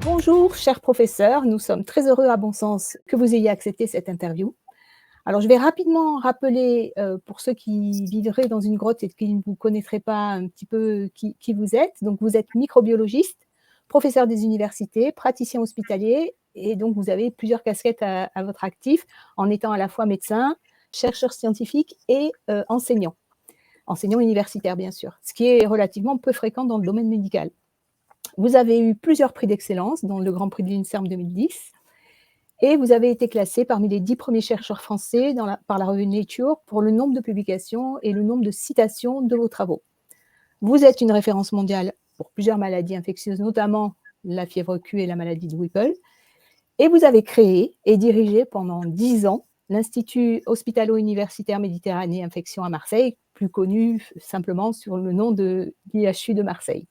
Bonjour, cher professeur, nous sommes très heureux à Bon Sens que vous ayez accepté cette interview. Alors, je vais rapidement rappeler, pour ceux qui vivraient dans une grotte et qui ne vous connaîtraient pas un petit peu qui vous êtes. Donc, vous êtes microbiologiste, professeur des universités, praticien hospitalier et donc vous avez plusieurs casquettes à votre actif en étant à la fois médecin, chercheur scientifique et enseignant. Enseignant universitaire, bien sûr, ce qui est relativement peu fréquent dans le domaine médical. Vous avez eu plusieurs prix d'excellence, dont le Grand Prix de l'INSERM 2010, et vous avez été classé parmi les 10 premiers chercheurs français par la revue Nature pour le nombre de publications et le nombre de citations de vos travaux. Vous êtes une référence mondiale pour plusieurs maladies infectieuses, notamment la fièvre Q et la maladie de Whipple, et vous avez créé et dirigé pendant 10 ans l'Institut hospitalo-universitaire Méditerranée Infection à Marseille, plus connu simplement sur le nom de l'IHU de Marseille.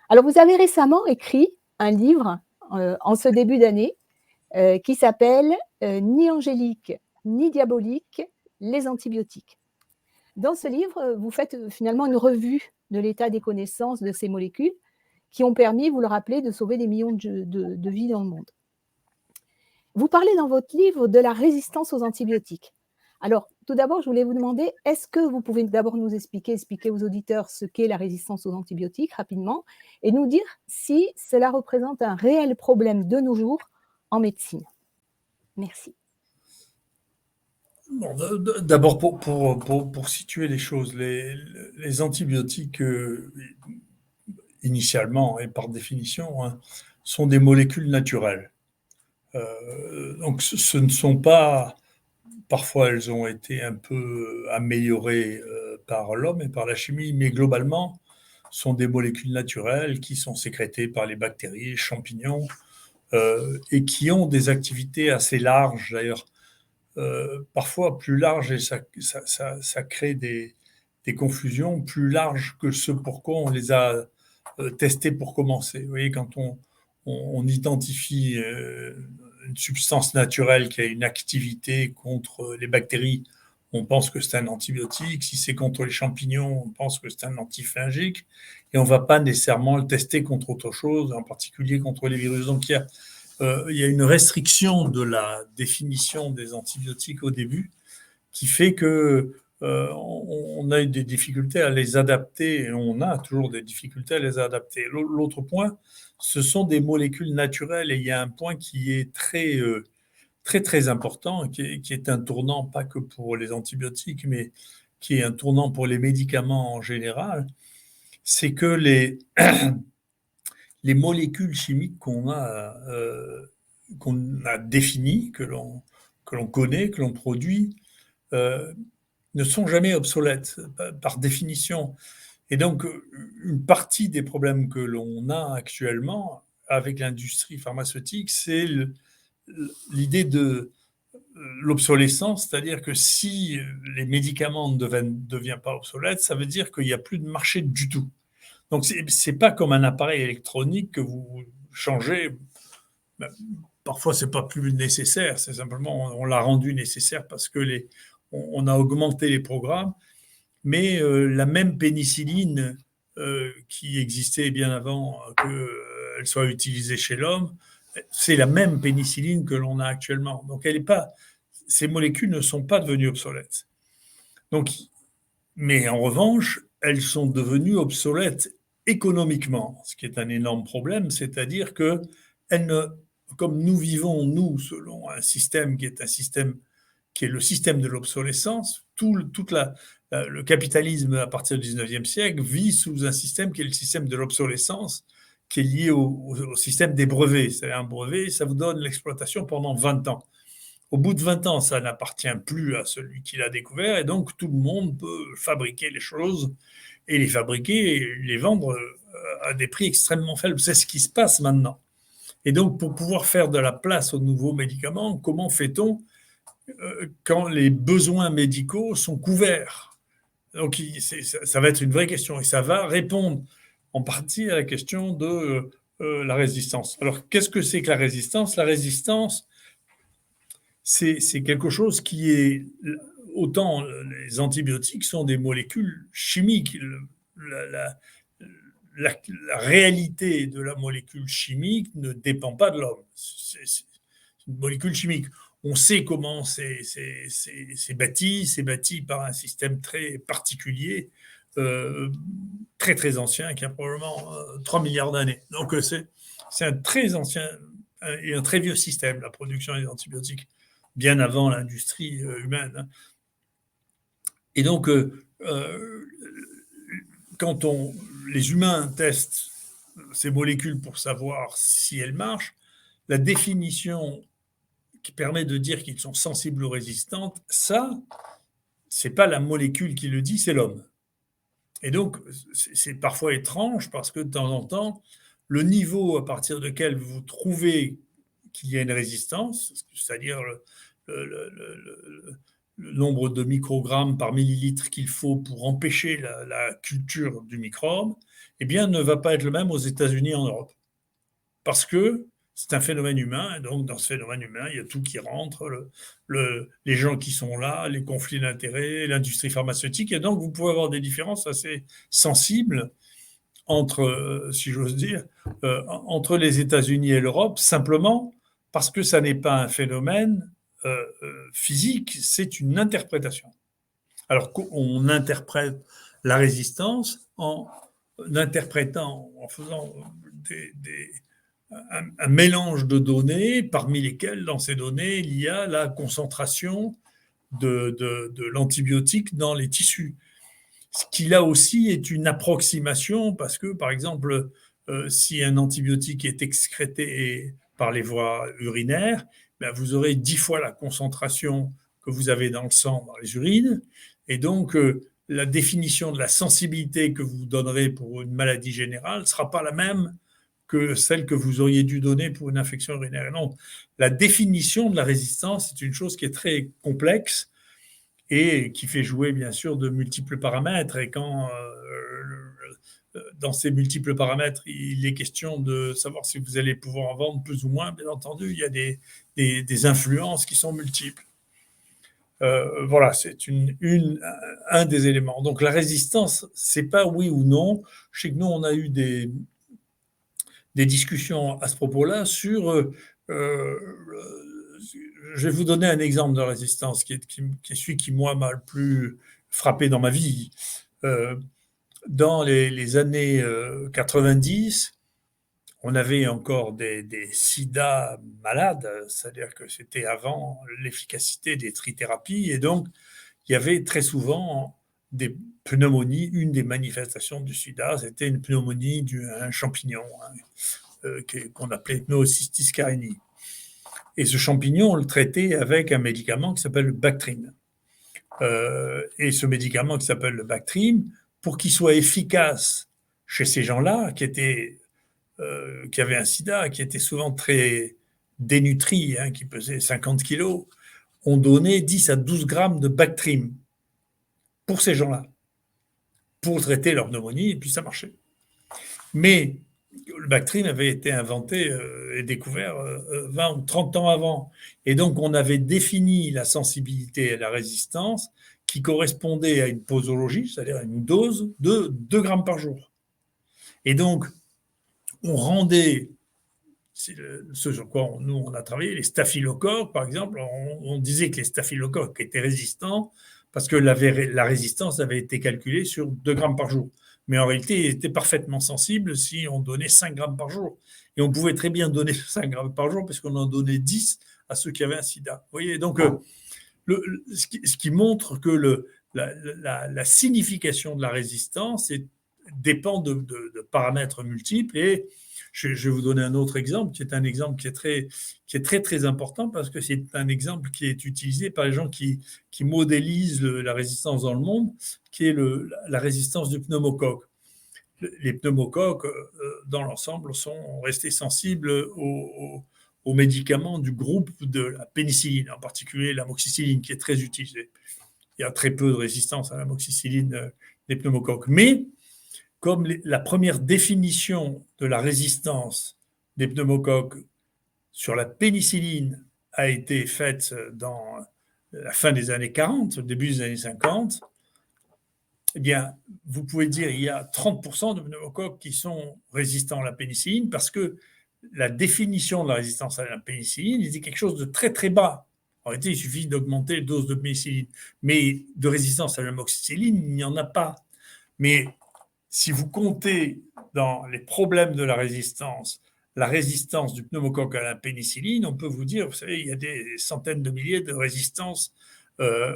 Alors, vous avez récemment écrit un livre en ce début d'année qui s'appelle Ni angélique ni diabolique, les antibiotiques. Dans ce livre, vous faites finalement une revue de l'état des connaissances de ces molécules qui ont permis, vous le rappelez, de sauver des millions de vies dans le monde. Vous parlez dans votre livre de la résistance aux antibiotiques. Alors, tout d'abord, je voulais vous demander, est-ce que vous pouvez d'abord nous expliquer aux auditeurs ce qu'est la résistance aux antibiotiques rapidement et nous dire si cela représente un réel problème de nos jours en médecine? Merci. Bon, d'abord, pour situer les choses, les antibiotiques, initialement et par définition, hein, sont des molécules naturelles. Donc, ce ne sont pas. Parfois, elles ont été un peu améliorées par l'homme et par la chimie, mais globalement, sont des molécules naturelles qui sont sécrétées par les bactéries, les champignons, et qui ont des activités assez larges. D'ailleurs, parfois plus larges, et ça crée des confusions plus larges que ce pourquoi on les a testés pour commencer. Vous voyez, quand on identifie une substance naturelle qui a une activité contre les bactéries, on pense que c'est un antibiotique. Si c'est contre les champignons, on pense que c'est un antifungique. Et on ne va pas nécessairement le tester contre autre chose, en particulier contre les virus. Donc il y a une restriction de la définition des antibiotiques au début qui fait que on a eu des difficultés à les adapter et on a toujours des difficultés à les adapter. L'autre point, ce sont des molécules naturelles et il y a un point qui est très important, qui est un tournant pas que pour les antibiotiques, mais qui est un tournant pour les médicaments en général, c'est que les molécules chimiques qu'on a définies, que l'on connaît, que l'on produit, euh, ne sont jamais obsolètes par définition. Et donc, une partie des problèmes que l'on a actuellement avec l'industrie pharmaceutique, c'est l'idée de l'obsolescence, c'est-à-dire que si les médicaments ne deviennent pas obsolètes, ça veut dire qu'il n'y a plus de marché du tout. Donc, c'est pas comme un appareil électronique que vous changez. Ben, parfois, c'est pas plus nécessaire. C'est simplement, on l'a rendu nécessaire parce que on a augmenté les programmes. Mais la même pénicilline qui existait bien avant qu'elle soit utilisée chez l'homme, c'est la même pénicilline que l'on a actuellement. Donc, elle est pas, ces molécules ne sont pas devenues obsolètes. Donc, mais en revanche, elles sont devenues obsolètes économiquement, ce qui est un énorme problème, c'est-à-dire que elles ne, comme nous vivons, nous, selon un système qui est un système qui est le système de l'obsolescence, le capitalisme à partir du 19e siècle vit sous un système qui est le système de l'obsolescence, qui est lié au système des brevets. C'est-à-dire un brevet, ça vous donne l'exploitation pendant 20 ans. Au bout de 20 ans, ça n'appartient plus à celui qui l'a découvert, et donc tout le monde peut fabriquer les choses et les fabriquer et les vendre à des prix extrêmement faibles. C'est ce qui se passe maintenant. Et donc, pour pouvoir faire de la place aux nouveaux médicaments, comment fait-on quand les besoins médicaux sont couverts? Donc, ça va être une vraie question et ça va répondre en partie à la question de la résistance. Alors, qu'est-ce que c'est que la résistance? La résistance, c'est quelque chose qui est autant les antibiotiques sont des molécules chimiques. La, la, la réalité de la molécule chimique ne dépend pas de l'homme. C'est une molécule chimique. On sait comment c'est bâti. C'est bâti par un système très particulier, très très ancien, qui a probablement 3 milliards d'années. Donc c'est un très ancien et un très vieux système, la production des antibiotiques, bien avant l'industrie humaine. Et donc, quand les humains testent ces molécules pour savoir si elles marchent, la définition qui permet de dire qu'ils sont sensibles ou résistantes, ça, c'est pas la molécule qui le dit, c'est l'homme. Et donc, c'est parfois étrange parce que de temps en temps, le niveau à partir duquel vous trouvez qu'il y a une résistance, c'est-à-dire le nombre de microgrammes par millilitre qu'il faut pour empêcher la culture du microbe, eh bien, ne va pas être le même aux États-Unis et en Europe. Parce que c'est un phénomène humain, et donc dans ce phénomène humain, il y a tout qui rentre, les gens qui sont là, les conflits d'intérêts, l'industrie pharmaceutique, et donc vous pouvez avoir des différences assez sensibles entre, si j'ose dire, entre les États-Unis et l'Europe, simplement parce que ça n'est pas un phénomène physique, c'est une interprétation. Alors qu'on interprète la résistance en interprétant, en faisant un mélange de données, parmi lesquelles, dans ces données, il y a la concentration de l'antibiotique dans les tissus. Ce qui, là aussi, est une approximation, parce que, par exemple, si un antibiotique est excrété par les voies urinaires, ben vous aurez 10 fois la concentration que vous avez dans le sang, dans les urines, et donc la définition de la sensibilité que vous donnerez pour une maladie générale ne sera pas la même que celle que vous auriez dû donner pour une infection urinaire. Et non, la définition de la résistance, c'est une chose qui est très complexe et qui fait jouer, bien sûr, de multiples paramètres. Et quand, dans ces multiples paramètres, il est question de savoir si vous allez pouvoir en vendre plus ou moins, bien entendu, il y a des influences qui sont multiples. Voilà, c'est un des éléments. Donc la résistance, c'est pas oui ou non. Je sais que nous, on a eu des discussions à ce propos-là sur. Je vais vous donner un exemple de résistance qui est celui qui, moi, m'a le plus frappé dans ma vie. Dans les années 90, on avait encore des sida malades, c'est-à-dire que c'était avant l'efficacité des trithérapies, et donc il y avait très souvent des pneumonies. Une des manifestations du sida, c'était une pneumonie d'un champignon qu'on appelait Pneumocystis carinii. Et ce champignon, on le traitait avec un médicament qui s'appelle le Bactrim. Et ce médicament qui s'appelle le Bactrim, pour qu'il soit efficace chez ces gens-là qui avaient un sida, qui étaient souvent très dénutris, qui pesaient 50 kilos, on donnait 10 à 12 grammes de Bactrim pour ces gens-là, pour traiter leur pneumonie, et puis ça marchait. Mais le Bactrim avait été inventé et découvert 20 ou 30 ans avant. Et donc, on avait défini la sensibilité et la résistance qui correspondait à une posologie, c'est-à-dire à une dose de 2 grammes par jour. Et donc, on rendait, ce sur quoi nous on a travaillé, les staphylocoques, par exemple, on disait que les staphylocoques étaient résistants parce que la résistance avait été calculée sur 2 grammes par jour. Mais en réalité, il était parfaitement sensible si on donnait 5 grammes par jour. Et on pouvait très bien donner 5 grammes par jour puisqu'on en donnait 10 à ceux qui avaient un sida. Vous voyez, donc, ce qui montre que la signification de la résistance dépend de paramètres multiples. Et je vais vous donner un autre exemple, qui est un exemple qui est très, très important parce que c'est un exemple qui est utilisé par les gens qui modélisent la résistance dans le monde, qui est la résistance du pneumocoque. Les pneumocoques, dans l'ensemble, sont restés sensibles aux médicaments du groupe de la pénicilline, en particulier l'amoxicilline, qui est très utilisée. Il y a très peu de résistance à l'amoxicilline des pneumocoques. Mais comme la première définition de la résistance des pneumocoques sur la pénicilline a été faite dans la fin des années 40, au début des années 50, eh bien, vous pouvez dire qu'il y a 30% de pneumocoques qui sont résistants à la pénicilline parce que la définition de la résistance à la pénicilline était quelque chose de très très bas. En réalité, il suffit d'augmenter les doses de pénicilline. Mais de résistance à l'amoxicilline, il n'y en a pas. Mais si vous comptez dans les problèmes de la résistance du pneumocoque à la pénicilline, on peut vous dire, vous savez, il y a des centaines de milliers de résistances euh,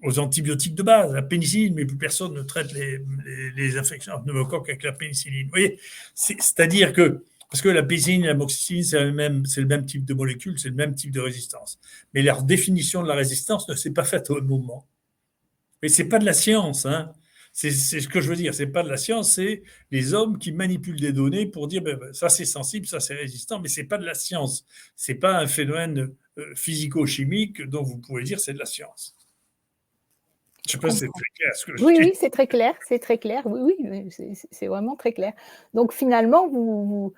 aux antibiotiques de base, la pénicilline, mais plus personne ne traite les infections à pneumocoque avec la pénicilline. Vous voyez, c'est-à-dire que, parce que la pénicilline et l'amoxicilline, c'est le même type de molécule, c'est le même type de résistance. Mais leur définition de la résistance ne s'est pas faite au même moment. Mais ce n'est pas de la science, hein. C'est ce que je veux dire, c'est pas de la science, c'est les hommes qui manipulent des données pour dire ben, ça c'est sensible, ça c'est résistant, mais c'est pas de la science. C'est pas un phénomène physico-chimique dont vous pouvez dire c'est de la science. Je ne sais pas si c'est très clair ce que je Oui, dis. oui, c'est très clair, c'est très clair. Oui, oui, c'est vraiment très clair. Donc finalement, vous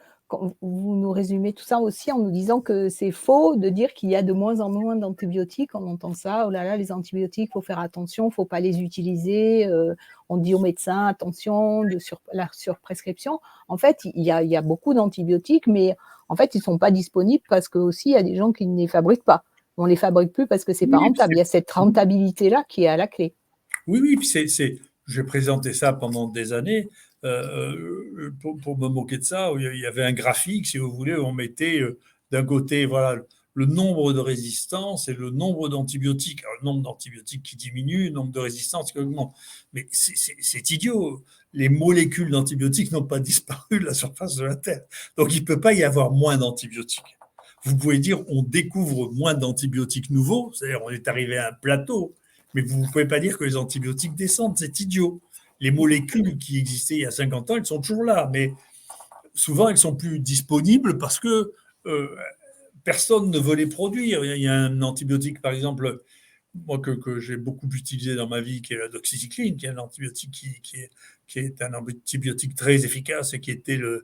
nous résumez tout ça aussi en nous disant que c'est faux de dire qu'il y a de moins en moins d'antibiotiques. On entend ça, oh là là, les antibiotiques, il faut faire attention, il ne faut pas les utiliser. On dit aux médecins, attention, la surprescription. En fait, il y a beaucoup d'antibiotiques, mais en fait, ils ne sont pas disponibles parce qu'il y a des gens qui ne les fabriquent pas. On ne les fabrique plus parce que ce n'est pas Oui, rentable. Il y a cette rentabilité-là qui est à la clé. oui, puis j'ai présenté ça pendant des années pour me moquer de ça. Où il y avait un graphique, si vous voulez, où on mettait d'un côté, voilà, le nombre de résistances et le nombre d'antibiotiques. Alors, le nombre d'antibiotiques qui diminue, le nombre de résistances qui augmente. Mais c'est idiot. Les molécules d'antibiotiques n'ont pas disparu de la surface de la Terre. Donc, il ne peut pas y avoir moins d'antibiotiques. Vous pouvez dire on découvre moins d'antibiotiques nouveaux, c'est-à-dire on est arrivé à un plateau, mais vous ne pouvez pas dire que les antibiotiques descendent, c'est idiot. Les molécules qui existaient il y a 50 ans, elles sont toujours là, mais souvent elles sont plus disponibles parce que personne ne veut les produire. Il y a un antibiotique, par exemple, moi que j'ai beaucoup utilisé dans ma vie, qui est la doxycycline, qui est un antibiotique qui est un antibiotique très efficace et qui était le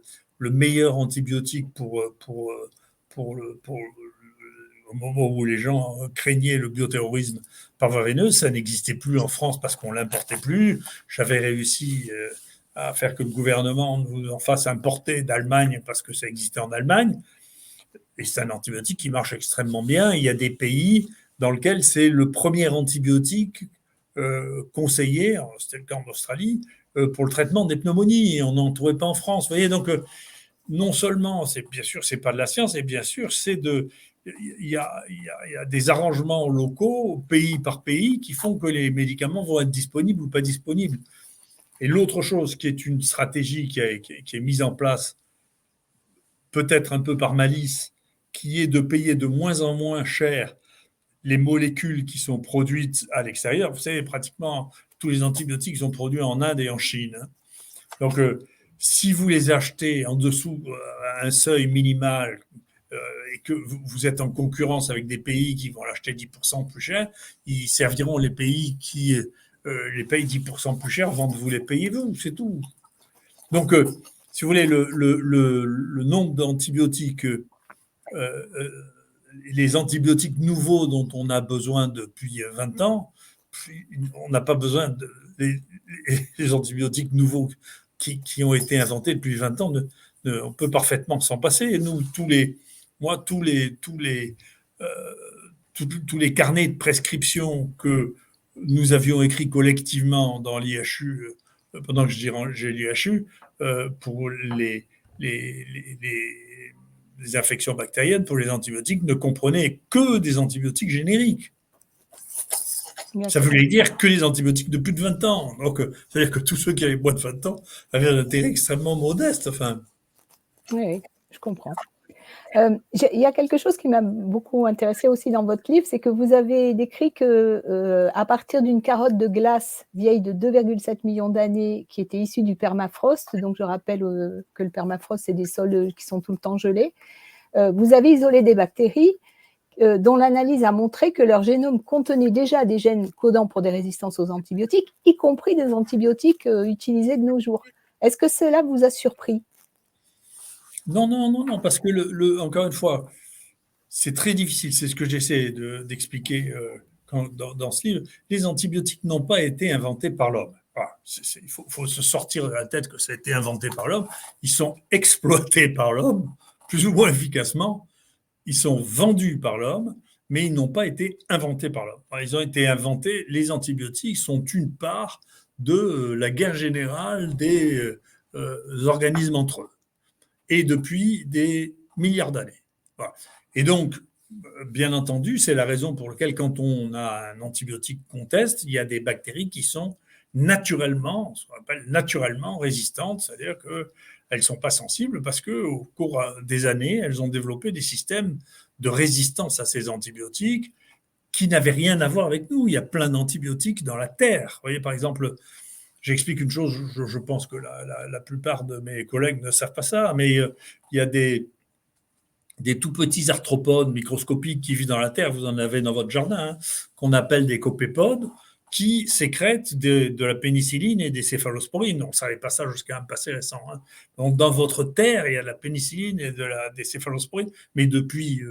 meilleur antibiotique pour au moment où les gens craignaient le bioterrorisme par voie veineuse, ça n'existait plus en France parce qu'on l'importait plus. J'avais réussi à faire que le gouvernement nous en fasse importer d'Allemagne parce que ça existait en Allemagne. Et c'est un antibiotique qui marche extrêmement bien. Il y a des pays dans lesquels c'est le premier antibiotique conseillé, c'était le cas en Australie, pour le traitement des pneumonies. Et on n'en trouvait pas en France. Vous voyez, donc non seulement, c'est bien sûr, c'est pas de la science, et bien sûr, il y a des arrangements locaux, pays par pays, qui font que les médicaments vont être disponibles ou pas disponibles. Et l'autre chose qui est une stratégie qui est mise en place, peut-être un peu par malice, qui est de payer de moins en moins cher les molécules qui sont produites à l'extérieur. Vous savez, pratiquement tous les antibiotiques sont produits en Inde et en Chine. Donc, si vous les achetez en dessous un seuil minimal et que vous êtes en concurrence avec des pays qui vont l'acheter 10% plus cher, ils serviront les pays qui les payent 10% plus cher avant de vous les payer vous, c'est tout. Donc, si vous voulez, le nombre d'antibiotiques, les antibiotiques nouveaux dont on a besoin depuis 20 ans, on n'a pas besoin les antibiotiques nouveaux qui ont été inventés depuis 20 ans, on peut parfaitement s'en passer. Et nous, tous les carnets de prescription que nous avions écrits collectivement dans l'IHU, pendant que j'ai l'IHU, pour les infections bactériennes, pour les antibiotiques, ne comprenaient que des antibiotiques génériques. Ça voulait dire que les antibiotiques de plus de 20 ans. Donc, c'est-à-dire que tous ceux qui avaient moins de 20 ans avaient un intérêt extrêmement modeste. Enfin. Oui, je comprends. Il y a quelque chose qui m'a beaucoup intéressé aussi dans votre livre, c'est que vous avez décrit que à partir d'une carotte de glace vieille de 2,7 millions d'années qui était issue du permafrost, donc je rappelle que le permafrost, c'est des sols qui sont tout le temps gelés, vous avez isolé des bactéries dont l'analyse a montré que leur génome contenait déjà des gènes codants pour des résistances aux antibiotiques, y compris des antibiotiques utilisés de nos jours. Est-ce que cela vous a surpris ? Non, parce que encore une fois, c'est très difficile. C'est ce que j'essaie d'expliquer dans ce livre, les antibiotiques n'ont pas été inventés par l'homme. Voilà, il faut se sortir de la tête que ça a été inventé par l'homme. Ils sont exploités par l'homme, plus ou moins efficacement. Ils sont vendus par l'homme, mais ils n'ont pas été inventés par l'homme. Ils ont été inventés, les antibiotiques sont une part de la guerre générale des organismes entre eux, et depuis des milliards d'années. Voilà. Et donc, bien entendu, c'est la raison pour laquelle quand on a un antibiotique qu'on teste, il y a des bactéries qui sont naturellement, ce qu'on appelle naturellement résistantes, c'est-à-dire qu'elles ne sont pas sensibles parce qu'au cours des années, elles ont développé des systèmes de résistance à ces antibiotiques qui n'avaient rien à voir avec nous. Il y a plein d'antibiotiques dans la terre. Vous voyez, par exemple, j'explique une chose, je pense que la plupart de mes collègues ne savent pas ça, mais il y a des tout petits arthropodes microscopiques qui vivent dans la terre, vous en avez dans votre jardin, hein, qu'on appelle des copépodes, qui sécrètent de la pénicilline et des céphalosporines. On ne savait pas ça jusqu'à un passé récent. Hein. Donc, dans votre terre, il y a de la pénicilline et des céphalosporines, mais depuis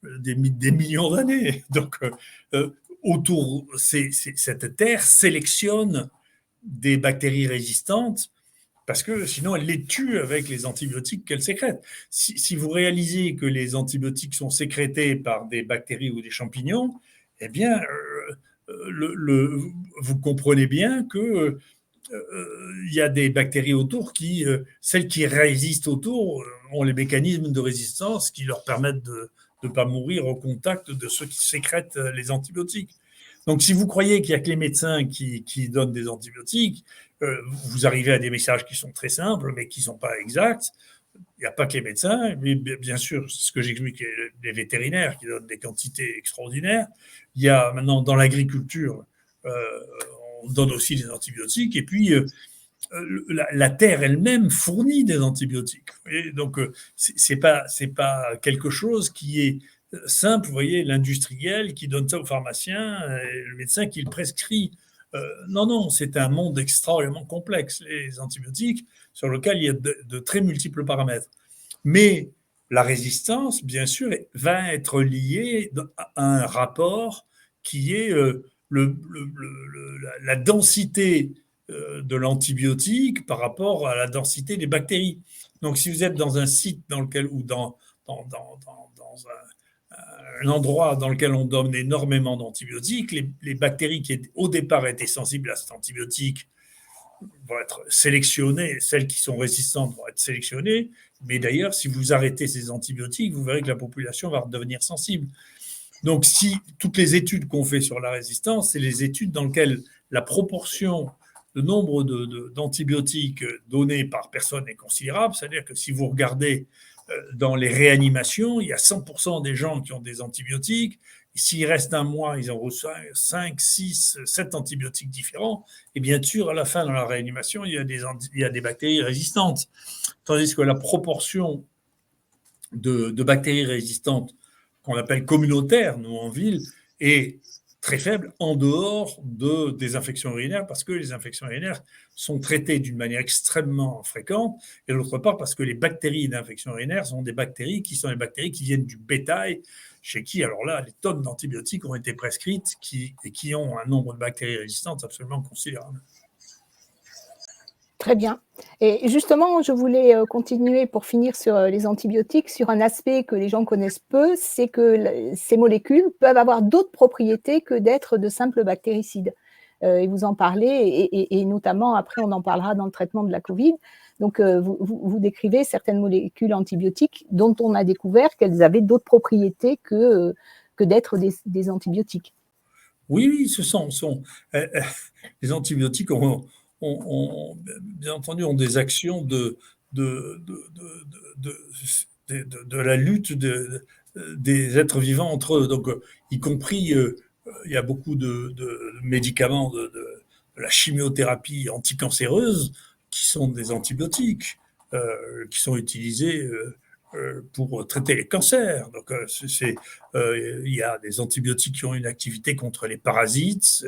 des millions d'années. Donc, autour, cette terre sélectionne des bactéries résistantes parce que sinon, elle les tue avec les antibiotiques qu'elle sécrète. Si vous réalisez que les antibiotiques sont sécrétés par des bactéries ou des champignons, eh bien, vous comprenez bien que il y a des bactéries autour celles qui résistent autour, ont les mécanismes de résistance qui leur permettent de ne pas mourir au contact de ceux qui sécrètent les antibiotiques. Donc, si vous croyez qu'il n'y a que les médecins qui donnent des antibiotiques, vous arrivez à des messages qui sont très simples, mais qui ne sont pas exacts. Il n'y a pas que les médecins, mais bien sûr, c'est ce que j'explique, les vétérinaires qui donnent des quantités extraordinaires. Il y a maintenant dans l'agriculture, on donne aussi des antibiotiques, et puis la terre elle-même fournit des antibiotiques. Et donc, c'est pas quelque chose qui est simple. Vous voyez, l'industriel qui donne ça au pharmacien, et le médecin qui le prescrit. Non, c'est un monde extraordinairement complexe, les antibiotiques, sur lequel il y a de très multiples paramètres. Mais la résistance, bien sûr, va être liée à un rapport qui est la densité de l'antibiotique par rapport à la densité des bactéries. Donc, si vous êtes dans un site dans lequel, ou dans un endroit dans lequel on donne énormément d'antibiotiques, les bactéries qui au départ étaient sensibles à cet antibiotique vont être sélectionnées, celles qui sont résistantes vont être sélectionnées, mais d'ailleurs, si vous arrêtez ces antibiotiques, vous verrez que la population va devenir sensible. Donc, si toutes les études qu'on fait sur la résistance, c'est les études dans lesquelles la proportion, le nombre d'antibiotiques donnés par personne est considérable, c'est-à-dire que si vous regardez dans les réanimations, il y a 100% des gens qui ont des antibiotiques. S'il reste un mois, ils ont reçu 5, 6, 7 antibiotiques différents. Et bien sûr, à la fin, dans la réanimation, il y a des bactéries résistantes. Tandis que la proportion de bactéries résistantes qu'on appelle communautaires, nous en ville, est très faible en dehors des infections urinaires, parce que les infections urinaires sont traitées d'une manière extrêmement fréquente, et d'autre part parce que les bactéries d'infection urinaire sont des bactéries qui viennent du bétail, chez qui, alors là, les tonnes d'antibiotiques ont été prescrites et qui ont un nombre de bactéries résistantes absolument considérable. Très bien. Et justement, je voulais continuer pour finir sur les antibiotiques, sur un aspect que les gens connaissent peu, c'est que ces molécules peuvent avoir d'autres propriétés que d'être de simples bactéricides. Et vous en parlez, et notamment, après, on en parlera dans le traitement de la Covid. Donc, vous décrivez certaines molécules antibiotiques dont on a découvert qu'elles avaient d'autres propriétés que d'être des antibiotiques. Oui, les antibiotiques bien entendu, ont des actions de la lutte des êtres vivants entre eux. Donc, y compris, il y a beaucoup de médicaments de la chimiothérapie anticancéreuse qui sont des antibiotiques, qui sont utilisés pour traiter les cancers. Donc, il y a des antibiotiques qui ont une activité contre les parasites,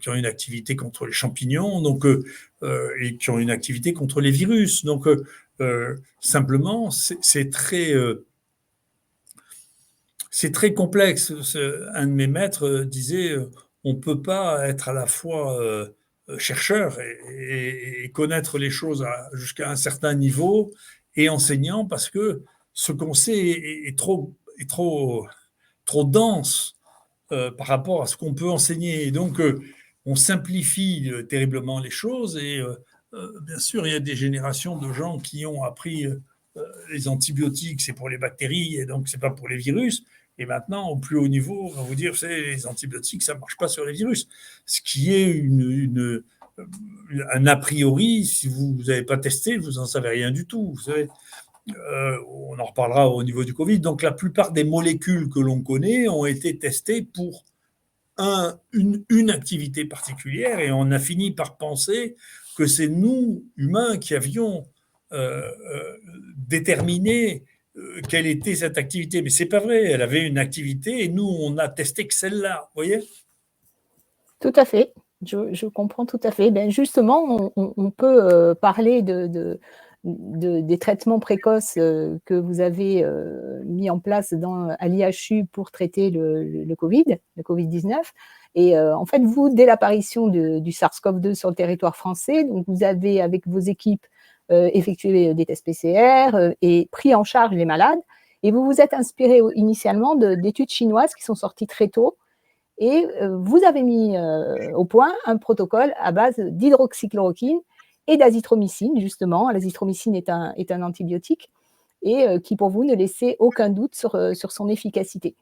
qui ont une activité contre les champignons, donc, et qui ont une activité contre les virus. Donc, simplement, c'est très c'est très complexe. Un de mes maîtres disait, on ne peut pas être à la fois chercheur et connaître les choses jusqu'à un certain niveau et enseignant parce que ce qu'on sait est trop dense par rapport à ce qu'on peut enseigner. Et donc, on simplifie terriblement les choses et bien sûr, il y a des générations de gens qui ont appris les antibiotiques, c'est pour les bactéries et donc c'est pas pour les virus. Et maintenant, au plus haut niveau, on va vous dire, les antibiotiques, ça marche pas sur les virus. Ce qui est un a priori, si vous n'avez pas testé, vous n'en savez rien du tout. Vous savez, on en reparlera au niveau du Covid. Donc, la plupart des molécules que l'on connaît ont été testées pour une activité particulière et on a fini par penser que c'est nous, humains, qui avions déterminé quelle était cette activité. Mais c'est pas vrai, elle avait une activité et nous, on a testé que celle-là, vous voyez? Tout à fait, je comprends tout à fait. Ben, justement, on peut, parler des traitements précoces, que vous avez, mis en place à l'IHU pour traiter le Covid, le Covid-19 et en fait, vous, dès l'apparition du SARS-CoV-2 sur le territoire français, donc vous avez, avec vos équipes, effectué des tests PCR, et pris en charge les malades et vous vous êtes inspiré initialement d'études chinoises qui sont sorties très tôt et vous avez mis au point un protocole à base d'hydroxychloroquine et d'azithromycine, justement. L'azithromycine est un antibiotique et qui, pour vous, ne laissait aucun doute sur son efficacité.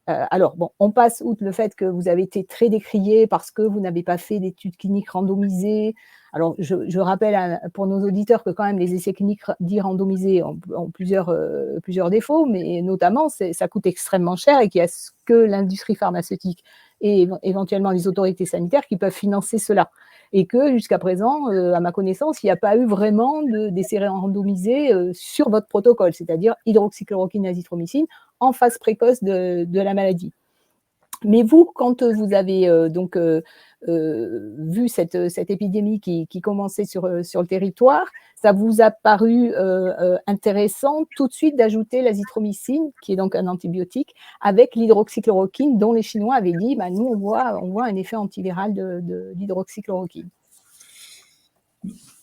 Alors, bon, on passe outre le fait que vous avez été très décrié parce que vous n'avez pas fait d'études cliniques randomisées. Alors, je rappelle pour nos auditeurs que quand même les essais cliniques dits randomisés ont plusieurs défauts, mais notamment, ça coûte extrêmement cher et qu'il n'y a que l'industrie pharmaceutique et éventuellement les autorités sanitaires qui peuvent financer cela. Et que jusqu'à présent, à ma connaissance, il n'y a pas eu vraiment d'essais randomisés sur votre protocole, c'est-à-dire hydroxychloroquine, azithromycine, en phase précoce de la maladie. Mais vous, quand vous avez vu cette épidémie qui commençait sur le territoire, ça vous a paru intéressant tout de suite d'ajouter l'azithromycine, qui est donc un antibiotique, avec l'hydroxychloroquine, dont les Chinois avaient dit, bah, nous, on voit un effet antiviral de l'hydroxychloroquine.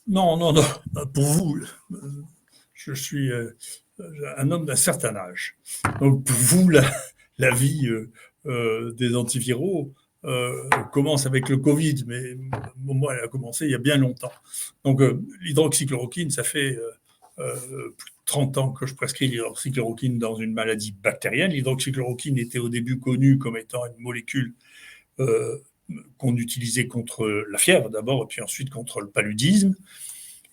Non, non, non. Pour vous, je suis un homme d'un certain âge. Donc pour vous, la vie des antiviraux commence avec le Covid, mais moi, elle a commencé il y a bien longtemps. Donc l'hydroxychloroquine, ça fait plus de 30 ans que je prescris l'hydroxychloroquine dans une maladie bactérienne. L'hydroxychloroquine était au début connue comme étant une molécule euh, qu'on utilisait contre la fièvre d'abord, et puis ensuite contre le paludisme.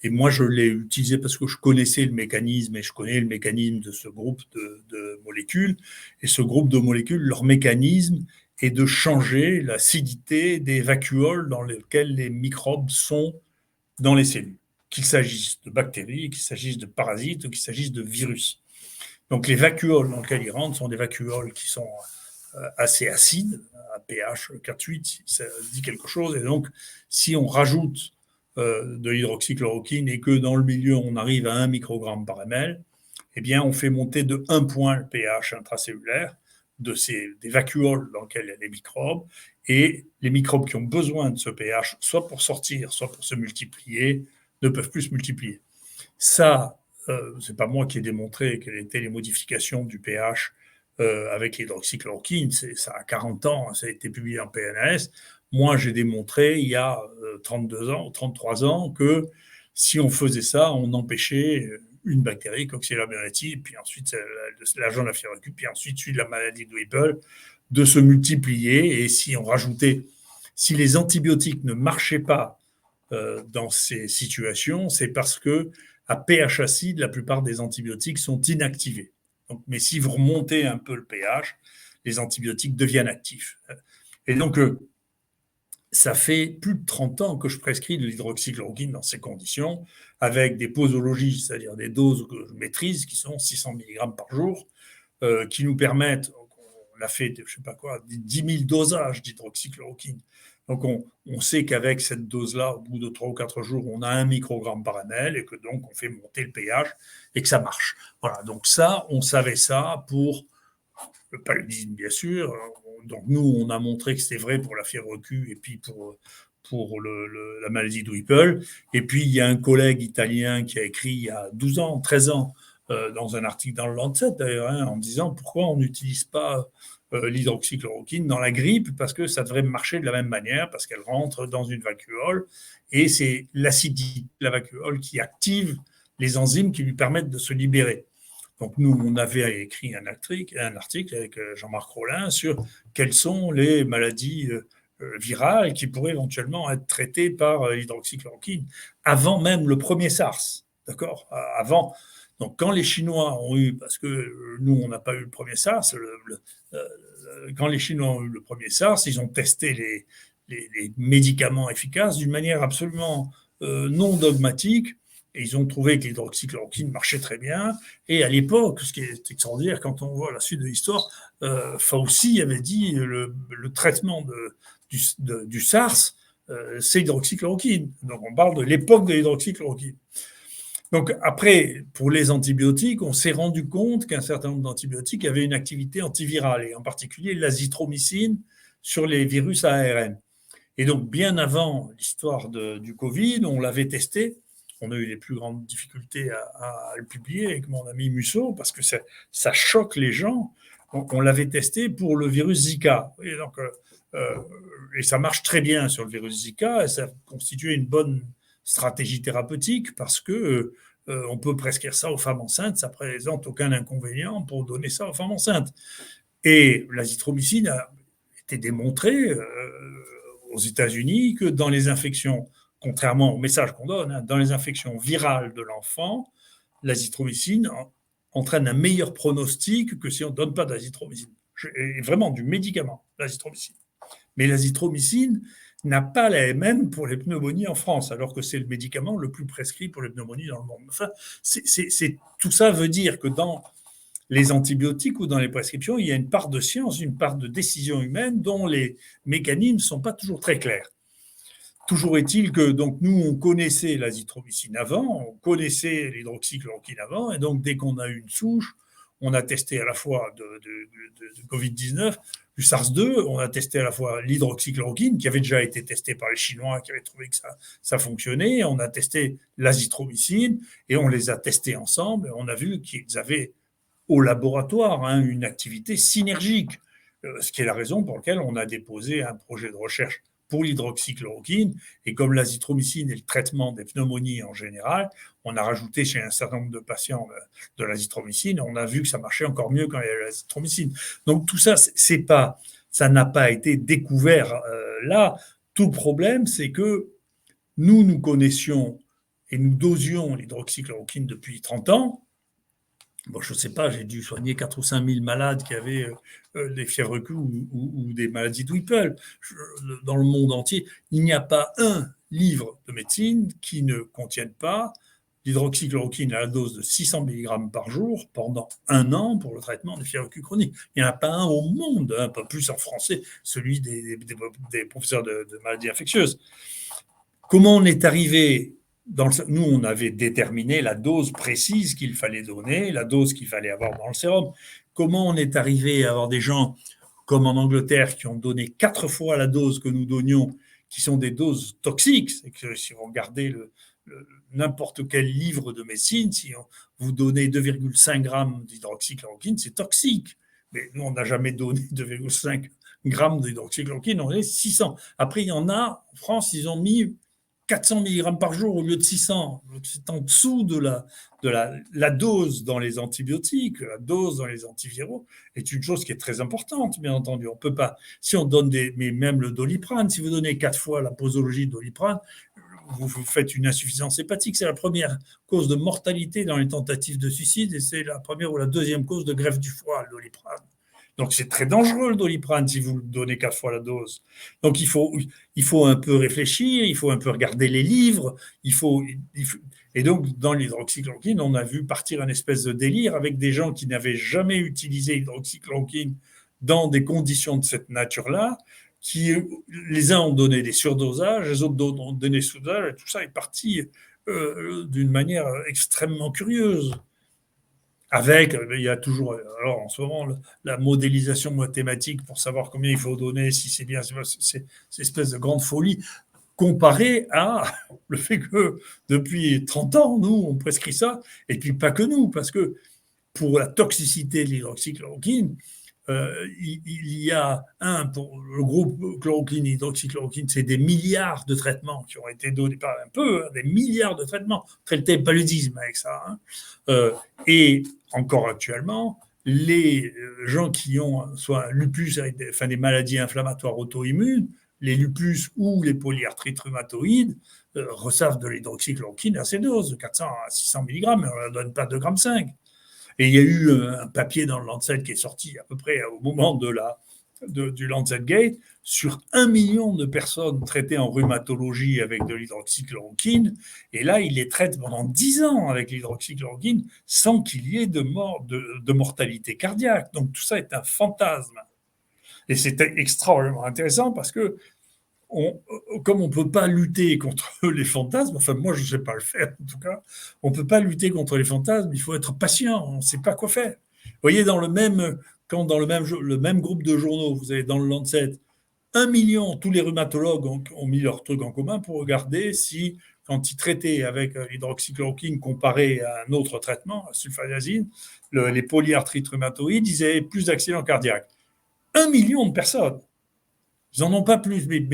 Et moi, je l'ai utilisé parce que je connaissais le mécanisme et je connais le mécanisme de ce groupe de molécules. Et ce groupe de molécules, leur mécanisme est de changer l'acidité des vacuoles dans lesquelles les microbes sont dans les cellules, qu'il s'agisse de bactéries, qu'il s'agisse de parasites ou qu'il s'agisse de virus. Donc les vacuoles dans lesquelles ils rentrent sont des vacuoles qui sont assez acides, à pH 4,8, ça dit quelque chose. Et donc, si on rajoute de l'hydroxychloroquine et que dans le milieu, on arrive à 1 microgramme par ml, eh bien, on fait monter de 1 point le pH intracellulaire des vacuoles dans lesquelles il y a les microbes. Et les microbes qui ont besoin de ce pH, soit pour sortir, soit pour se multiplier, ne peuvent plus se multiplier. Ça, c'est pas moi qui ai démontré quelles étaient les modifications du pH avec l'hydroxychloroquine. Ça a 40 ans, ça a été publié en PNAS. Moi, j'ai démontré il y a 32 ans, 33 ans, que si on faisait ça, on empêchait une bactérie, Coxiella bagnati, puis ensuite l'agent de la fièvre acute, puis ensuite celui de la maladie de Whipple, de se multiplier. Et si on rajoutait, si les antibiotiques ne marchaient pas dans ces situations, c'est parce que à pH acide, la plupart des antibiotiques sont inactivés. Donc, mais si vous remontez un peu le pH, les antibiotiques deviennent actifs. Et donc, ça fait plus de 30 ans que je prescris de l'hydroxychloroquine dans ces conditions, avec des posologies, c'est-à-dire des doses que je maîtrise, qui sont 600 mg par jour, qui nous permettent, on a fait, je ne sais pas quoi, 10 000 dosages d'hydroxychloroquine. Donc, on sait qu'avec cette dose-là, au bout de 3 ou 4 jours, on a 1 microgramme par ml et que donc on fait monter le pH et que ça marche. Voilà, donc ça, on savait ça pour le paludisme, bien sûr. Donc nous, on a montré que c'était vrai pour la fièvre Q et puis pour la maladie de Whipple. Et puis, il y a un collègue italien qui a écrit il y a 12 ans, 13 ans, dans un article dans le Lancet d'ailleurs, en disant pourquoi on n'utilise pas l'hydroxychloroquine dans la grippe, parce que ça devrait marcher de la même manière, parce qu'elle rentre dans une vacuole, et c'est l'acidité de la vacuole qui active les enzymes qui lui permettent de se libérer. Donc nous, on avait écrit un article avec Jean-Marc Rollin sur quelles sont les maladies virales qui pourraient éventuellement être traitées par l'hydroxychloroquine, avant même le premier SARS, d'accord. Avant. Donc quand les Chinois ont eu, parce que nous, on n'a pas eu le premier SARS, quand les Chinois ont eu le premier SARS, ils ont testé les médicaments efficaces d'une manière absolument non dogmatique, et ils ont trouvé que l'hydroxychloroquine marchait très bien. Et à l'époque, ce qui est extraordinaire, quand on voit la suite de l'histoire, Fauci avait dit le traitement du SARS, c'est l'hydroxychloroquine. Donc on parle de l'époque de l'hydroxychloroquine. Donc après, pour les antibiotiques, on s'est rendu compte qu'un certain nombre d'antibiotiques avaient une activité antivirale, et en particulier l'azithromycine sur les virus à ARN. Et donc bien avant l'histoire du Covid, on l'avait testé. On a eu les plus grandes difficultés à le publier avec mon ami Musso, parce que ça choque les gens. On l'avait testé pour le virus Zika. Et, donc, et ça marche très bien sur le virus Zika, et ça constituait une bonne stratégie thérapeutique, parce que on peut prescrire ça aux femmes enceintes, ça ne présente aucun inconvénient pour donner ça aux femmes enceintes. Et l'azithromycine a été démontré aux États-Unis que dans les infections, contrairement au message qu'on donne, dans les infections virales de l'enfant, l'azithromycine entraîne un meilleur pronostic que si on ne donne pas d'azithromycine. Et vraiment du médicament, l'azithromycine. Mais l'azithromycine n'a pas la MM pour les pneumonies en France, alors que c'est le médicament le plus prescrit pour les pneumonies dans le monde. Enfin, tout ça veut dire que dans les antibiotiques ou dans les prescriptions, il y a une part de science, une part de décision humaine dont les mécanismes ne sont pas toujours très clairs. Toujours est-il que donc nous, on connaissait l'azithromycine avant, on connaissait l'hydroxychloroquine avant, et donc dès qu'on a eu une souche, on a testé à la fois de Covid-19, du SARS-2, on a testé à la fois l'hydroxychloroquine, qui avait déjà été testée par les Chinois, qui avaient trouvé que ça fonctionnait, on a testé l'azithromycine, et on les a testés ensemble, et on a vu qu'ils avaient au laboratoire une activité synergique, ce qui est la raison pour laquelle on a déposé un projet de recherche pour l'hydroxychloroquine, et comme l'azithromycine est le traitement des pneumonies en général, on a rajouté chez un certain nombre de patients de l'azithromycine, on a vu que ça marchait encore mieux quand il y avait l'azithromycine. Donc tout ça, ça n'a pas été découvert là. Tout le problème, c'est que nous connaissions et nous dosions l'hydroxychloroquine depuis 30 ans. Bon, je ne sais pas, j'ai dû soigner 4 ou 5 000 malades qui avaient des fièvres Q ou des maladies de Whipple. Dans le monde entier, il n'y a pas un livre de médecine qui ne contienne pas l'hydroxychloroquine à la dose de 600 mg par jour pendant 1 an pour le traitement des fièvres Q chroniques. Il n'y en a pas un au monde, pas plus en français, celui des professeurs de maladies infectieuses. Comment on est arrivé nous, on avait déterminé la dose précise qu'il fallait donner, la dose qu'il fallait avoir dans le sérum. Comment on est arrivé à avoir des gens comme en Angleterre qui ont donné 4 fois la dose que nous donnions, qui sont des doses toxiques? C'est que si vous regardez n'importe quel livre de médecine, si vous donnez 2,5 grammes d'hydroxychloroquine, c'est toxique. Mais nous, on n'a jamais donné 2,5 grammes d'hydroxychloroquine, on est 600. Après, il y en a, en France, ils ont mis 400 mg par jour au lieu de 600. C'est en dessous de la dose dans les antibiotiques, la dose dans les antiviraux est une chose qui est très importante, bien entendu. On peut pas, si on donne mais même le Doliprane, si vous donnez 4 fois la posologie de Doliprane, vous faites une insuffisance hépatique. C'est la première cause de mortalité dans les tentatives de suicide, et c'est la première ou la deuxième cause de greffe du foie, le Doliprane. Donc c'est très dangereux le Doliprane si vous le donnez 4 fois la dose. Donc il faut un peu réfléchir, il faut un peu regarder les livres, et donc dans l'hydroxychloroquine, on a vu partir un espèce de délire avec des gens qui n'avaient jamais utilisé l'hydroxychloroquine dans des conditions de cette nature-là, qui les uns ont donné des surdosages, les autres ont donné des surdosages, et tout ça est parti d'une manière extrêmement curieuse. il y a toujours, alors en ce moment, la modélisation mathématique pour savoir combien il faut donner, si c'est bien, c'est espèce de grande folie, comparé à le fait que depuis 30 ans, nous, on prescrit ça, et puis pas que nous, parce que pour la toxicité de l'hydroxychloroquine, il y a pour le groupe chloroquine, hydroxychloroquine, c'est des milliards de traitements qui ont été donnés, pas un peu, des milliards de traitements, traiter le paludisme avec ça. Et encore actuellement, les gens qui ont soit un lupus, avec des maladies inflammatoires auto-immunes, les lupus ou les polyarthrites rhumatoïdes, reçoivent de l'hydroxychloroquine à ces doses, de 400 à 600 mg, mais on ne leur donne pas 2,5 g. Et il y a eu un papier dans le Lancet qui est sorti à peu près au moment du Lancet Gate sur 1 million de personnes traitées en rhumatologie avec de l'hydroxychloroquine. Et là, il les traite pendant 10 ans avec l'hydroxychloroquine sans qu'il y ait de mortalité cardiaque. Donc tout ça est un fantasme. Et c'est extraordinairement intéressant parce que comme on ne peut pas lutter contre les fantasmes, enfin moi je ne sais pas le faire en tout cas, on ne peut pas lutter contre les fantasmes, il faut être patient, on ne sait pas quoi faire. Vous voyez, quand dans le même groupe de journaux, vous avez dans le Lancet, 1 million, tous les rhumatologues ont mis leur truc en commun pour regarder si, quand ils traitaient avec l'hydroxychloroquine comparé à un autre traitement, la sulfadazine, les polyarthrites rhumatoïdes, ils avaient plus d'accidents cardiaques. 1 million de personnes. Ils n'en ont pas plus. Mais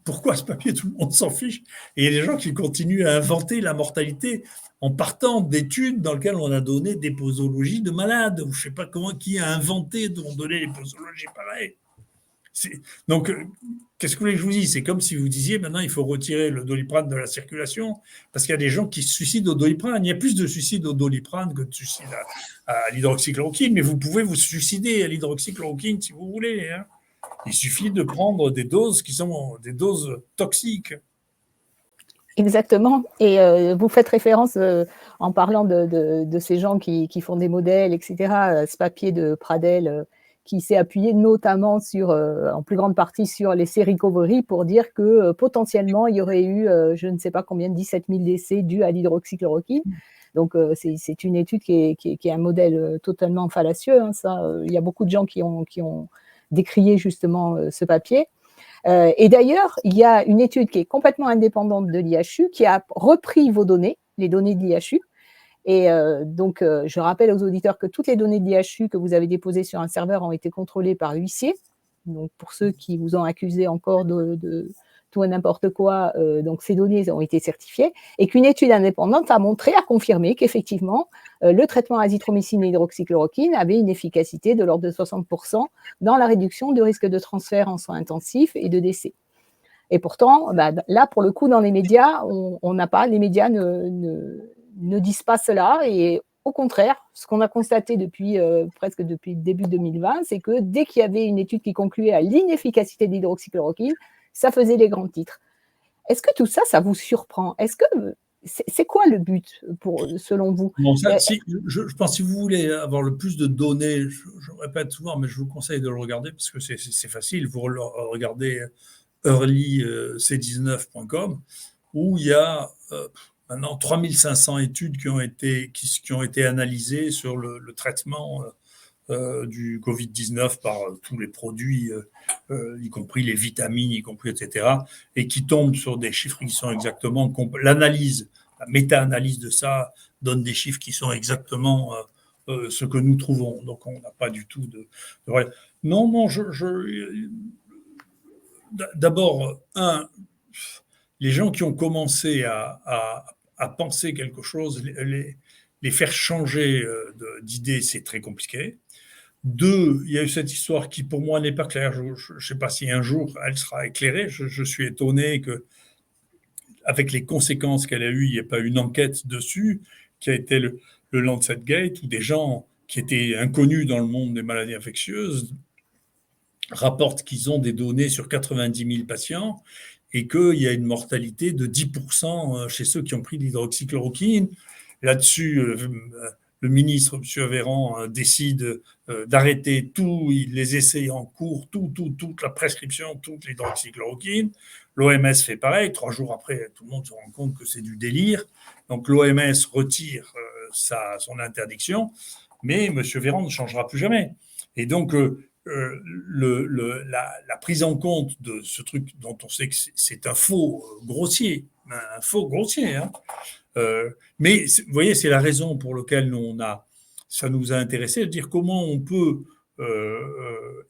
pourquoi ce papier? Tout le monde s'en fiche. Et il y a des gens qui continuent à inventer la mortalité en partant d'études dans lesquelles on a donné des posologies de malades. Je ne sais pas qui a inventé de donner des posologies pareilles. Donc, qu'est-ce que vous voulez que je vous dise? C'est comme si vous disiez maintenant il faut retirer le Doliprane de la circulation parce qu'il y a des gens qui se suicident au Doliprane. Il y a plus de suicides au Doliprane que de suicides à l'hydroxychloroquine, mais vous pouvez vous suicider à l'hydroxychloroquine si vous voulez. Il suffit de prendre des doses qui sont des doses toxiques. Exactement. Et vous faites référence, en parlant de ces gens qui font des modèles, etc., ce papier de Pradel qui s'est appuyé notamment en plus grande partie sur l'essai Recovery pour dire que potentiellement il y aurait eu, je ne sais pas combien, 17 000 décès dus à l'hydroxychloroquine. Donc c'est une étude qui est un modèle totalement fallacieux. Ça, il y a beaucoup de gens qui ont décrié justement ce papier. Et d'ailleurs, il y a une étude qui est complètement indépendante de l'IHU qui a repris vos données, les données de l'IHU. Et donc, je rappelle aux auditeurs que toutes les données de l'IHU que vous avez déposées sur un serveur ont été contrôlées par l'huissier. Donc, pour ceux qui vous ont accusé encore de tout et n'importe quoi, donc ces données ont été certifiées et qu'une étude indépendante a confirmé qu'effectivement, le traitement azithromycine et hydroxychloroquine avait une efficacité de l'ordre de 60% dans la réduction du risque de transfert en soins intensifs et de décès. Et pourtant, là, pour le coup, dans les médias, on n'a pas, les médias ne disent pas cela. Et au contraire, ce qu'on a constaté presque depuis le début 2020, c'est que dès qu'il y avait une étude qui concluait à l'inefficacité de l'hydroxychloroquine, ça faisait les grands titres. Est-ce que tout ça, ça vous surprend? Est-ce que c'est quoi le but selon vous? Bon, je pense que si vous voulez avoir le plus de données, je répète souvent, mais je vous conseille de le regarder parce que c'est facile. Vous regardez earlyc19.com où il y a maintenant 3500 études qui ont été analysées sur le traitement du Covid-19 par tous les produits, y compris les vitamines, y compris, etc., et qui tombent sur des chiffres qui sont exactement... La méta-analyse de ça donne des chiffres qui sont exactement ce que nous trouvons. Donc, on n'a pas du tout de... Non, d'abord, les gens qui ont commencé à penser quelque chose, les faire changer d'idée, c'est très compliqué. 2, il y a eu cette histoire qui, pour moi, n'est pas claire. Je ne sais pas si un jour elle sera éclairée. Je suis étonné qu'avec les conséquences qu'elle a eues, il n'y ait pas une enquête dessus, qui a été le Lancet Gate, où des gens qui étaient inconnus dans le monde des maladies infectieuses rapportent qu'ils ont des données sur 90 000 patients et qu'il y a une mortalité de 10% chez ceux qui ont pris l'hydroxychloroquine. Là-dessus, le ministre, M. Véran, décide d'arrêter tous les essais en cours, toute la prescription, toute l'hydroxychloroquine. L'OMS fait pareil. 3 jours après, tout le monde se rend compte que c'est du délire. Donc l'OMS retire son interdiction. mais M. Véran ne changera plus jamais. Et donc, la prise en compte de ce truc dont on sait que c'est un faux grossier, hein. Mais vous voyez, c'est la raison pour laquelle ça nous a intéressé de dire comment on peut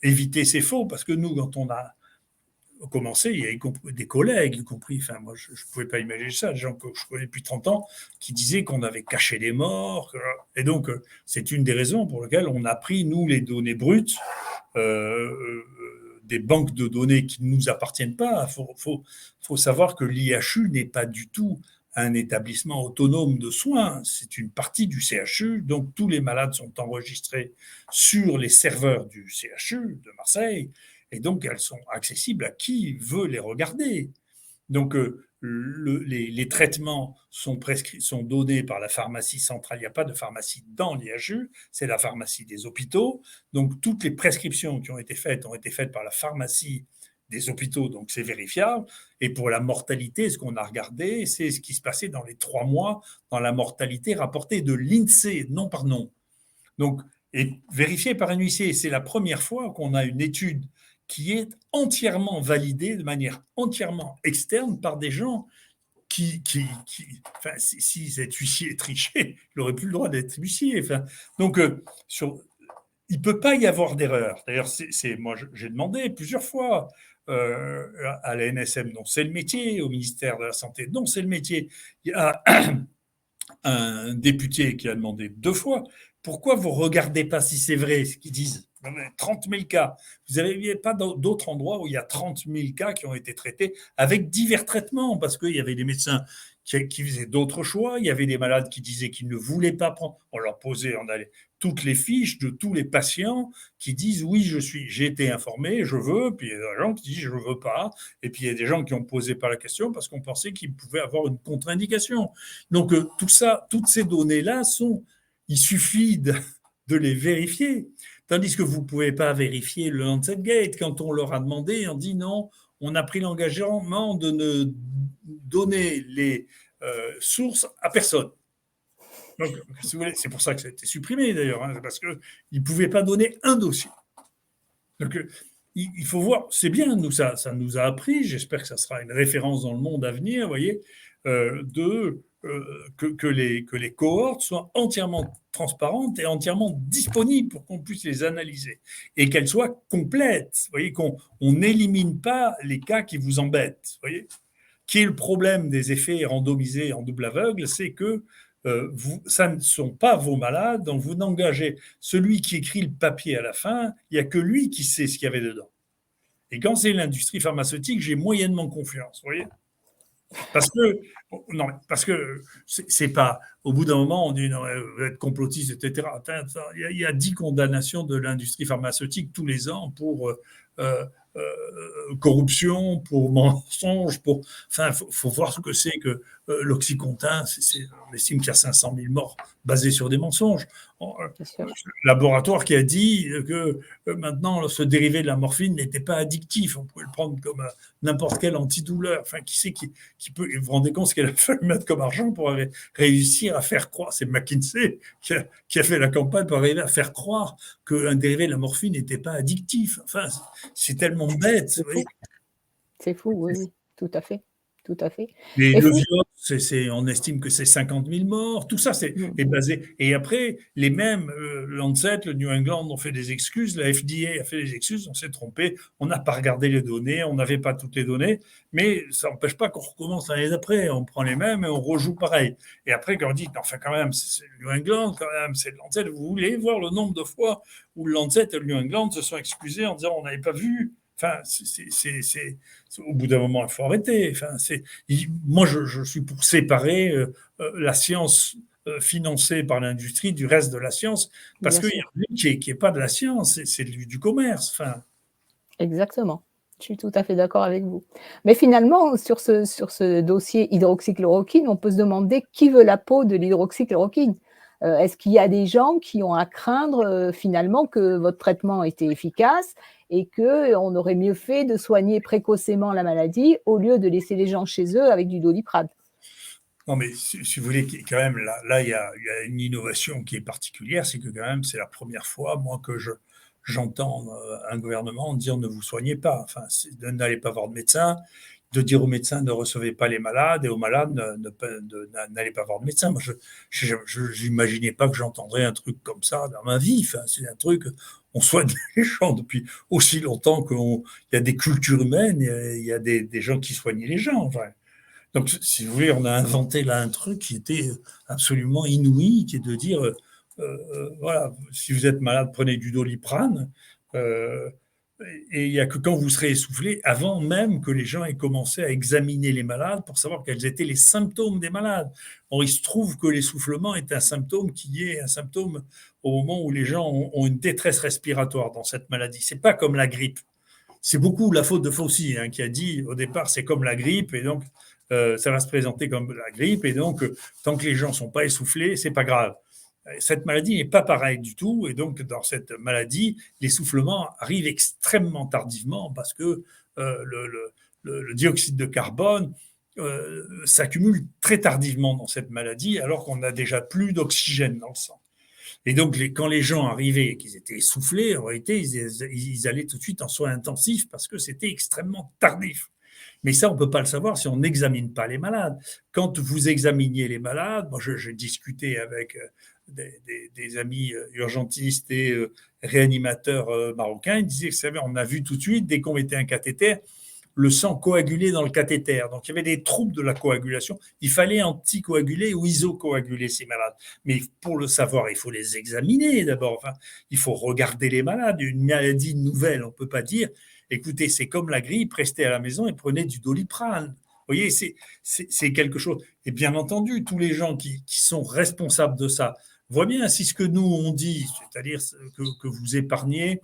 éviter ces faux, parce que nous, quand on a commencé, il y a des collègues, y compris, enfin, moi, je ne pouvais pas imaginer ça, des gens que je connais depuis 30 ans, qui disaient qu'on avait caché les morts. Et donc, c'est une des raisons pour lesquelles on a pris, nous, les données brutes, des banques de données qui ne nous appartiennent pas. Faut savoir que l'IHU n'est pas du tout un établissement autonome de soins, c'est une partie du CHU, donc tous les malades sont enregistrés sur les serveurs du CHU de Marseille, et donc elles sont accessibles à qui veut les regarder. Donc les traitements sont donnés par la pharmacie centrale. Il n'y a pas de pharmacie dans l'IHU, c'est la pharmacie des hôpitaux. Donc toutes les prescriptions qui ont été faites par la pharmacie des hôpitaux, donc c'est vérifiable. Et pour la mortalité, ce qu'on a regardé, c'est ce qui se passait dans les 3 mois dans la mortalité rapportée de l'INSEE, nom par nom. Donc, et vérifié par un huissier. C'est la première fois qu'on a une étude qui est entièrement validée de manière entièrement externe par des gens enfin, si cet huissier trichait, il n'aurait plus le droit d'être huissier. Enfin, donc, il ne peut pas y avoir d'erreur. D'ailleurs, moi, j'ai demandé plusieurs fois à la NSM, dont c'est le métier, au ministère de la Santé, dont c'est le métier. Il y a un député qui a demandé 2 fois pourquoi vous ne regardez pas si c'est vrai ce qu'ils disent. 30 000 cas. Vous n'avez pas d'autres endroits où il y a 30 000 cas qui ont été traités avec divers traitements, parce qu'il y avait des médecins qui faisaient d'autres choix, il y avait des malades qui disaient qu'ils ne voulaient pas prendre. On leur posait, on allait toutes les fiches de tous les patients qui disent oui, j'ai été informé, je veux, puis il y a des gens qui disent je ne veux pas, et puis il y a des gens qui n'ont posé pas la question parce qu'on pensait qu'ils pouvaient avoir une contre-indication. Donc tout ça, toutes ces données-là il suffit de les vérifier. Tandis que vous ne pouvez pas vérifier le Lancet Gate. Quand on leur a demandé, on dit non, on a pris l'engagement de ne donner les sources à personne. Donc, si vous voulez, c'est pour ça que ça a été supprimé d'ailleurs, hein, parce qu'ils ne pouvaient pas donner un dossier. Donc, il faut voir, c'est bien, nous, ça nous a appris, j'espère que ça sera une référence dans le monde à venir, vous voyez, que les cohortes soient entièrement transparentes et entièrement disponibles pour qu'on puisse les analyser et qu'elles soient complètes. Vous voyez, qu'on n'élimine pas les cas qui vous embêtent. Vous voyez, qui est le problème des effets randomisés en double aveugle, c'est que ça ne sont pas vos malades, donc vous n'engagez celui qui écrit le papier à la fin, il n'y a que lui qui sait ce qu'il y avait dedans. Et quand c'est l'industrie pharmaceutique, j'ai moyennement confiance, vous voyez. Parce que c'est pas. Au bout d'un moment, on dit non, vous êtes complotiste, etc. Il y a 10 condamnations de l'industrie pharmaceutique tous les ans pour corruption, pour mensonge, enfin, faut voir ce que c'est que l'Oxycontin. On estime qu'il y a 500 000 morts basés sur des mensonges. Le laboratoire qui a dit que maintenant ce dérivé de la morphine n'était pas addictif, on pouvait le prendre comme n'importe quel antidouleur. Enfin, qui c'est qui peut. Vous vous rendez compte ce qu'elle a fallu mettre comme argent pour réussir à faire croire. C'est McKinsey qui a fait la campagne pour arriver à faire croire qu'un dérivé de la morphine n'était pas addictif. Enfin, c'est tellement bête. C'est fou, oui, tout à fait. Tout à fait. Mais le viol, on estime que c'est 50 000 morts. Tout ça est basé. Et après, les mêmes, Lancet, le New England ont fait des excuses, la FDA a fait des excuses, on s'est trompé, on n'a pas regardé les données, on n'avait pas toutes les données, mais ça n'empêche pas qu'on recommence l'année d'après. On prend les mêmes et on rejoue pareil. Et après, quand on dit, enfin, quand même, c'est le New England, quand même, c'est le Lancet, vous voulez voir le nombre de fois où le Lancet et le New England se sont excusés en disant on n'avait pas vu. Enfin, au bout d'un moment, il faut arrêter. Enfin, moi, je suis pour séparer la science financée par l'industrie du reste de la science, parce qu'il y a un qui n'est pas de la science, c'est du commerce. Enfin. Exactement. Je suis tout à fait d'accord avec vous. Mais finalement, sur ce dossier hydroxychloroquine, on peut se demander qui veut la peau de l'hydroxychloroquine. Est-ce qu'il y a des gens qui ont à craindre finalement que votre traitement était efficace et qu'on aurait mieux fait de soigner précocement la maladie au lieu de laisser les gens chez eux avec du Doliprane? Non, mais si vous voulez, quand même, là, il y a une innovation qui est particulière, c'est que quand même, c'est la première fois, moi, que j'entends un gouvernement dire ne vous soignez pas. Enfin, n'allez pas voir de médecin, de dire aux médecins ne recevez pas les malades et aux malades n'allez pas voir de médecin. Moi, je n'imaginais pas que j'entendrais un truc comme ça dans ma vie. Enfin, c'est un truc, on soigne les gens depuis aussi longtemps qu'il y a des cultures humaines, il y a des gens qui soignent les gens. Enfin, donc, si vous voulez, on a inventé là un truc qui était absolument inouï, qui est de dire, voilà, si vous êtes malade, prenez du Doliprane, euh, et il n'y a que quand vous serez essoufflé, avant même que les gens aient commencé à examiner les malades pour savoir quels étaient les symptômes des malades. Or, il se trouve que l'essoufflement est un symptôme qui est un symptôme au moment où les gens ont une détresse respiratoire dans cette maladie. C'est pas comme la grippe. C'est beaucoup la faute de Fauci, hein, qui a dit au départ c'est comme la grippe et donc ça va se présenter comme la grippe et donc tant que les gens ne sont pas essoufflés, c'est pas grave. Cette maladie n'est pas pareille du tout et donc dans cette maladie, l'essoufflement arrive extrêmement tardivement parce que le dioxyde de carbone s'accumule très tardivement dans cette maladie alors qu'on n'a déjà plus d'oxygène dans le sang. Et donc, quand les gens arrivaient et qu'ils étaient essoufflés, en réalité, ils allaient tout de suite en soins intensifs parce que c'était extrêmement tardif. Mais ça, on ne peut pas le savoir si on n'examine pas les malades. Quand vous examiniez les malades, moi, j'ai discuté avec des amis urgentistes et réanimateurs marocains, ils disaient, vous savez, on a vu tout de suite, dès qu'on mettait un cathéter, le sang coagulé dans le cathéter. Donc, il y avait des troubles de la coagulation. Il fallait anticoaguler ou isocoaguler ces malades. Mais pour le savoir, il faut les examiner d'abord. Enfin, il faut regarder les malades. Une maladie nouvelle, on ne peut pas dire, écoutez, c'est comme la grippe, restez à la maison et prenez du Doliprane. Vous voyez, c'est quelque chose. Et bien entendu, tous les gens qui sont responsables de ça voient bien si ce que nous on dit, c'est-à-dire que vous épargnez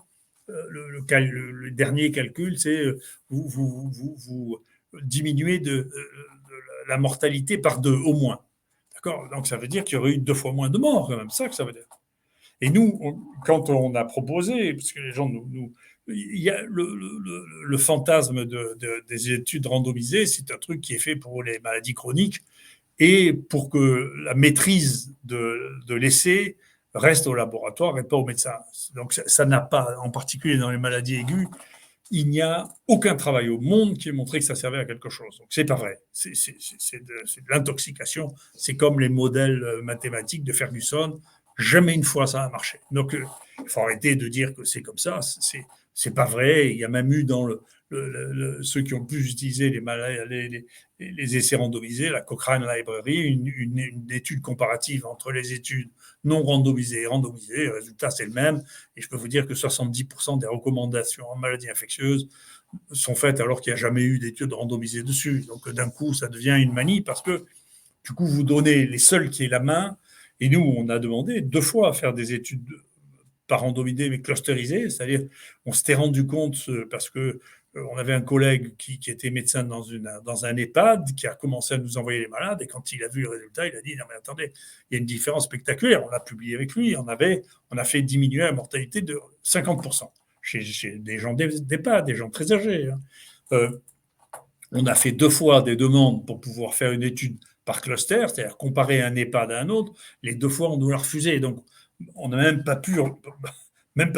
le dernier calcul, c'est vous diminuez de la mortalité par 2 au moins. D'accord. Donc ça veut dire qu'il y aurait eu 2 fois moins de morts, quand même, ça que ça veut dire. Et nous, quand on a proposé, parce que les gens il y a le fantasme des études randomisées, c'est un truc qui est fait pour les maladies chroniques et pour que la maîtrise de l'essai reste au laboratoire et pas au médecin. Donc ça n'a pas, en particulier dans les maladies aiguës, il n'y a aucun travail au monde qui ait montré que ça servait à quelque chose. Donc c'est pas vrai. C'est de l'intoxication. C'est comme les modèles mathématiques de Ferguson. Jamais une fois ça a marché. Donc il faut arrêter de dire que c'est comme ça. C'est pas vrai. Il y a même eu dans ceux qui ont pu utiliser les essais randomisés, la Cochrane Library, une étude comparative entre les études non randomisées et randomisées. Le résultat, c'est le même. Et je peux vous dire que 70% des recommandations en maladies infectieuses sont faites alors qu'il n'y a jamais eu d'études randomisées dessus. Donc d'un coup, ça devient une manie parce que du coup, vous donnez les seuls qui aient la main. Et nous, on a demandé 2 fois à faire des études pas randomisées, mais clusterisées. C'est-à-dire, on s'était rendu compte parce que on avait un collègue qui était médecin dans un EHPAD qui a commencé à nous envoyer les malades et quand il a vu le résultat, il a dit non mais attendez, il y a une différence spectaculaire. On l'a publié avec lui, on a fait diminuer la mortalité de 50% chez des gens d'EHPAD, des gens très âgés. On a fait 2 fois des demandes pour pouvoir faire une étude par cluster, c'est-à-dire comparer un EHPAD à un autre. Les 2 fois, on nous l'a refusé. Donc, on n'a même pas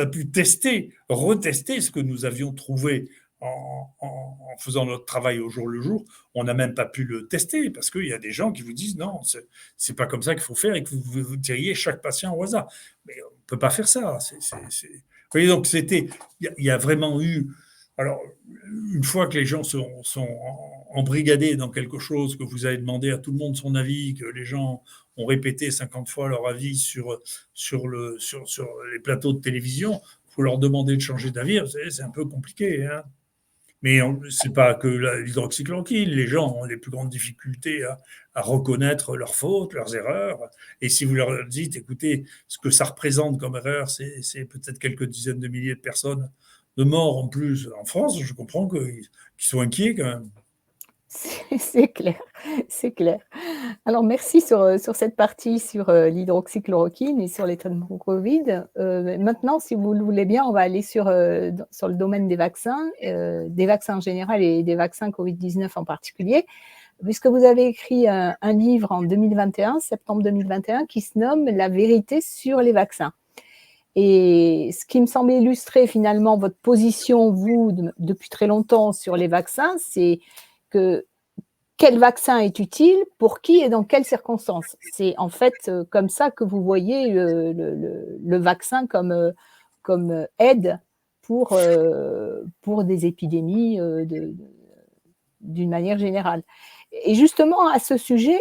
pu tester, retester ce que nous avions trouvé en faisant notre travail au jour le jour. On n'a même pas pu le tester parce qu'il y a des gens qui vous disent non, c'est pas comme ça qu'il faut faire et que vous tiriez chaque patient au hasard. Mais on ne peut pas faire ça. Vous voyez, donc il y a vraiment eu. Alors, une fois que les gens sont embrigadés dans quelque chose, que vous avez demandé à tout le monde son avis, que les gens ont répété 50 fois leur avis sur les plateaux de télévision, il faut leur demander de changer d'avis, c'est un peu compliqué. Hein. Mais ce n'est pas que l'hydroxychloroquine. Les gens ont les plus grandes difficultés à reconnaître leurs fautes, leurs erreurs. Et si vous leur dites, écoutez, ce que ça représente comme erreur, c'est peut-être quelques dizaines de milliers de personnes de morts en plus en France, je comprends qu'ils soient inquiets quand même. C'est clair, c'est clair. Alors merci sur cette partie sur, l'hydroxychloroquine et sur les traitements Covid. Maintenant, si vous le voulez bien, on va aller sur le domaine des vaccins en général et des vaccins Covid-19 en particulier. puisque vous avez écrit un livre en 2021, septembre 2021, qui se nomme La vérité sur les vaccins. Et ce qui me semble illustrer finalement votre position, vous, depuis très longtemps sur les vaccins, c'est que quel vaccin est utile, pour qui et dans quelles circonstances. C'est en fait comme ça que vous voyez le vaccin comme aide pour des épidémies d'une manière générale. Et justement, à ce sujet,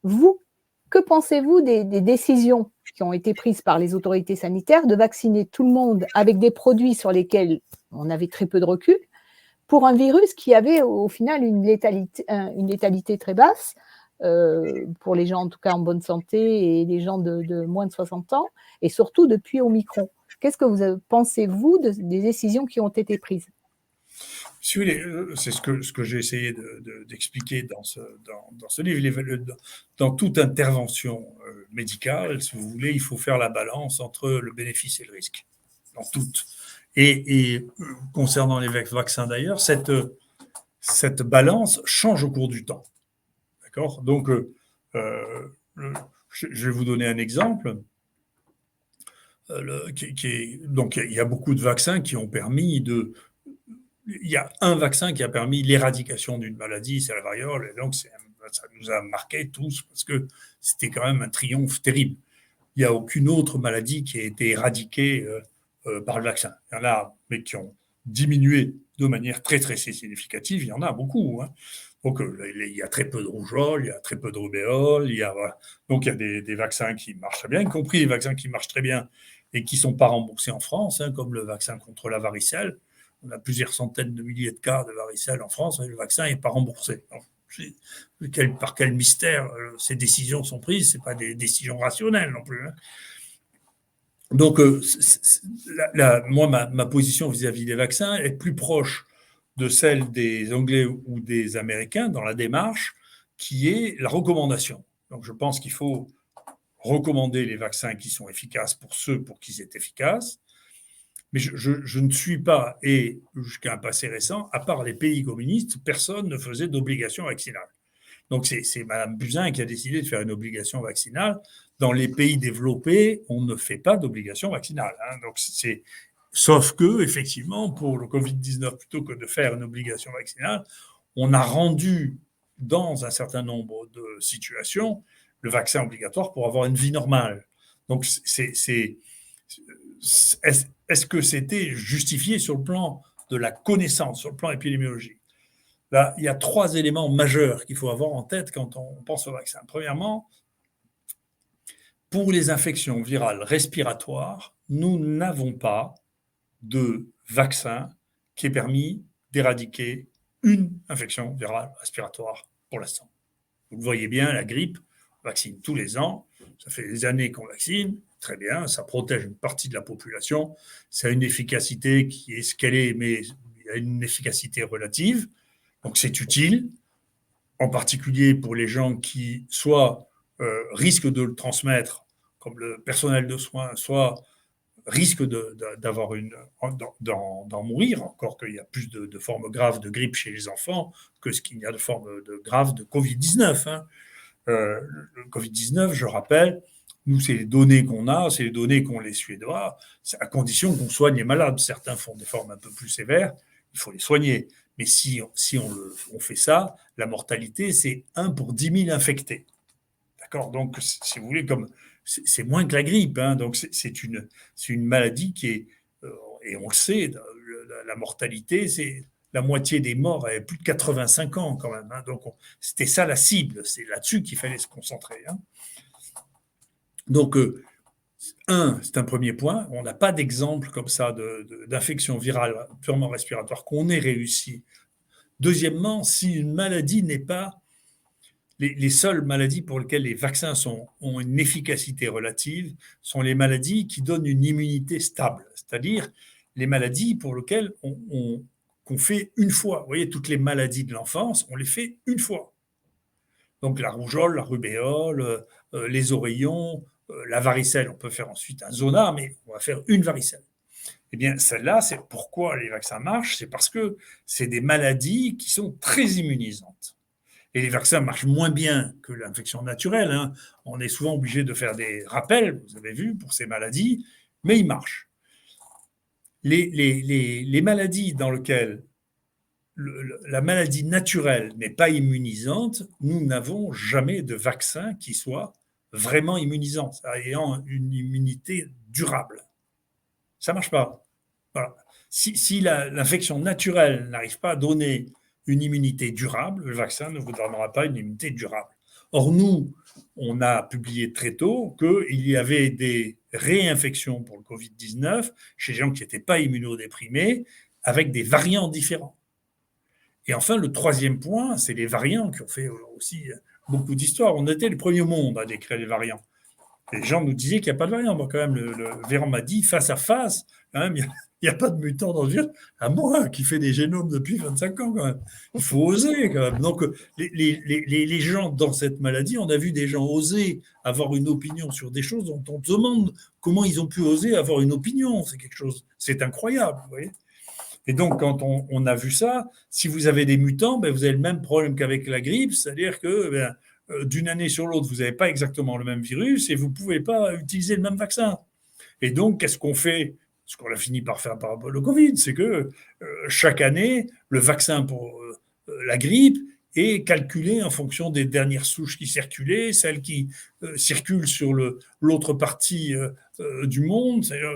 vous, que pensez-vous des décisions qui ont été prises par les autorités sanitaires de vacciner tout le monde avec des produits sur lesquels on avait très peu de recul, pour un virus qui avait au final une létalité très basse, pour les gens en tout cas en bonne santé et les gens de moins de 60 ans, et surtout depuis Omicron. Qu'est-ce que vous pensez-vous des décisions qui ont été prises? Si vous voulez, c'est ce que j'ai essayé d'expliquer dans ce livre. Dans toute intervention médicale, si vous voulez, il faut faire la balance entre le bénéfice et le risque. Dans toute. Et concernant les vaccins d'ailleurs, cette balance change au cours du temps. D'accord ? Donc, je vais vous donner un exemple. Donc, il y a beaucoup de vaccins qui ont permis de. Il y a un vaccin qui a permis l'éradication d'une maladie, c'est la variole, et donc ça nous a marqué tous parce que c'était quand même un triomphe terrible. Il n'y a aucune autre maladie qui a été éradiquée par le vaccin. Il y en a, mais qui ont diminué de manière très très significative. Il y en a beaucoup. Hein. Donc il y a très peu de rougeole, il y a très peu de rubéole, voilà. Donc il y a des vaccins qui marchent très bien, y compris les vaccins qui marchent très bien et qui ne sont pas remboursés en France, hein, comme le vaccin contre la varicelle. On a plusieurs centaines de milliers de cas de varicelle en France, et le vaccin n'est pas remboursé. Alors, par quel mystère ces décisions sont prises? Ce n'est pas des décisions rationnelles non plus. Hein. Donc, moi, ma position vis-à-vis des vaccins est plus proche de celle des Anglais ou des Américains dans la démarche, qui est la recommandation. Donc, je pense qu'il faut recommander les vaccins qui sont efficaces pour ceux pour qui c'est efficace. Mais je ne suis pas, et jusqu'à un passé récent, à part les pays communistes, personne ne faisait d'obligation vaccinale. Donc c'est Mme Buzyn qui a décidé de faire une obligation vaccinale. Dans les pays développés, on ne fait pas d'obligation vaccinale. Hein. Donc sauf que, effectivement, pour le Covid-19, plutôt que de faire une obligation vaccinale, on a rendu, dans un certain nombre de situations, le vaccin obligatoire pour avoir une vie normale. Donc est-ce que c'était justifié sur le plan de la connaissance, sur le plan épidémiologique? Là, il y a 3 éléments majeurs qu'il faut avoir en tête quand on pense au vaccin. Premièrement, pour les infections virales respiratoires, nous n'avons pas de vaccin qui ait permis d'éradiquer une infection virale respiratoire pour l'instant. Vous le voyez bien, la grippe, on vaccine tous les ans. Ça fait des années qu'on vaccine. Très bien, ça protège une partie de la population. Ça a une efficacité qui est ce qu'elle est, mais il y a une efficacité relative. Donc c'est utile, en particulier pour les gens qui soit risquent de le transmettre, comme le personnel de soins, soit risquent d'en mourir, encore qu'il y a plus de formes graves de grippe chez les enfants que ce qu'il y a de formes graves de Covid-19. Hein. Le Covid-19, je rappelle, nous, c'est les données qu'on a, c'est les données qu'ont les Suédois, c'est à condition qu'on soigne les malades. Certains font des formes un peu plus sévères, il faut les soigner. Mais si on fait ça, la mortalité, c'est 1 pour 10 000 infectés. D'accord ? Donc, si vous voulez, c'est moins que la grippe. Hein, donc, c'est une maladie qui est, et on le sait, la mortalité, c'est la moitié des morts avaient plus de 85 ans quand même. Hein, donc, c'était ça la cible. C'est là-dessus qu'il fallait se concentrer. Hein. Donc, c'est un premier point. On n'a pas d'exemple comme ça d'infection virale purement respiratoire qu'on ait réussi. Deuxièmement, si une maladie n'est pas... Les seules maladies pour lesquelles les vaccins ont une efficacité relative sont les maladies qui donnent une immunité stable, c'est-à-dire les maladies pour lesquelles qu'on fait une fois. Vous voyez, toutes les maladies de l'enfance, on les fait une fois. Donc la rougeole, la rubéole, les oreillons, la varicelle, on peut faire ensuite un zona, mais on va faire une varicelle. Eh bien, celle-là, c'est pourquoi les vaccins marchent, c'est parce que c'est des maladies qui sont très immunisantes. Et les vaccins marchent moins bien que l'infection naturelle, hein. On est souvent obligé de faire des rappels, vous avez vu, pour ces maladies, mais ils marchent. Les maladies dans lesquelles la maladie naturelle n'est pas immunisante, nous n'avons jamais de vaccin qui soit vraiment immunisant, ayant une immunité durable. Ça ne marche pas. Voilà. Si l'infection naturelle n'arrive pas à donner une immunité durable, le vaccin ne vous donnera pas une immunité durable. Or, nous, on a publié très tôt qu'il y avait des réinfections pour le Covid-19 chez les gens qui n'étaient pas immunodéprimés avec des variants différents. Et enfin, le troisième point, c'est les variants qui ont fait aussi beaucoup d'histoires. On était le premier au monde à décrire les variants. Les gens nous disaient qu'il n'y a pas de variant. Bon, quand même, le Véran m'a dit, face à face, quand même, il n'y a pas de mutant dans le virus. À moi, qui fait des génomes depuis 25 ans, quand même. Il faut oser, quand même. Donc, les gens dans cette maladie, on a vu des gens oser avoir une opinion sur des choses dont on demande comment ils ont pu oser avoir une opinion. C'est quelque chose, c'est incroyable, vous voyez. Et donc, quand on a vu ça, si vous avez des mutants, ben, vous avez le même problème qu'avec la grippe, c'est-à-dire que d'une année sur l'autre, vous n'avez pas exactement le même virus et vous ne pouvez pas utiliser le même vaccin. Et donc, qu'est-ce qu'on fait? Ce qu'on a fini par faire par rapport au Covid, c'est que chaque année, le vaccin pour la grippe est calculé en fonction des dernières souches qui circulaient, celles qui circulent sur l'autre partie du monde, c'est-à-dire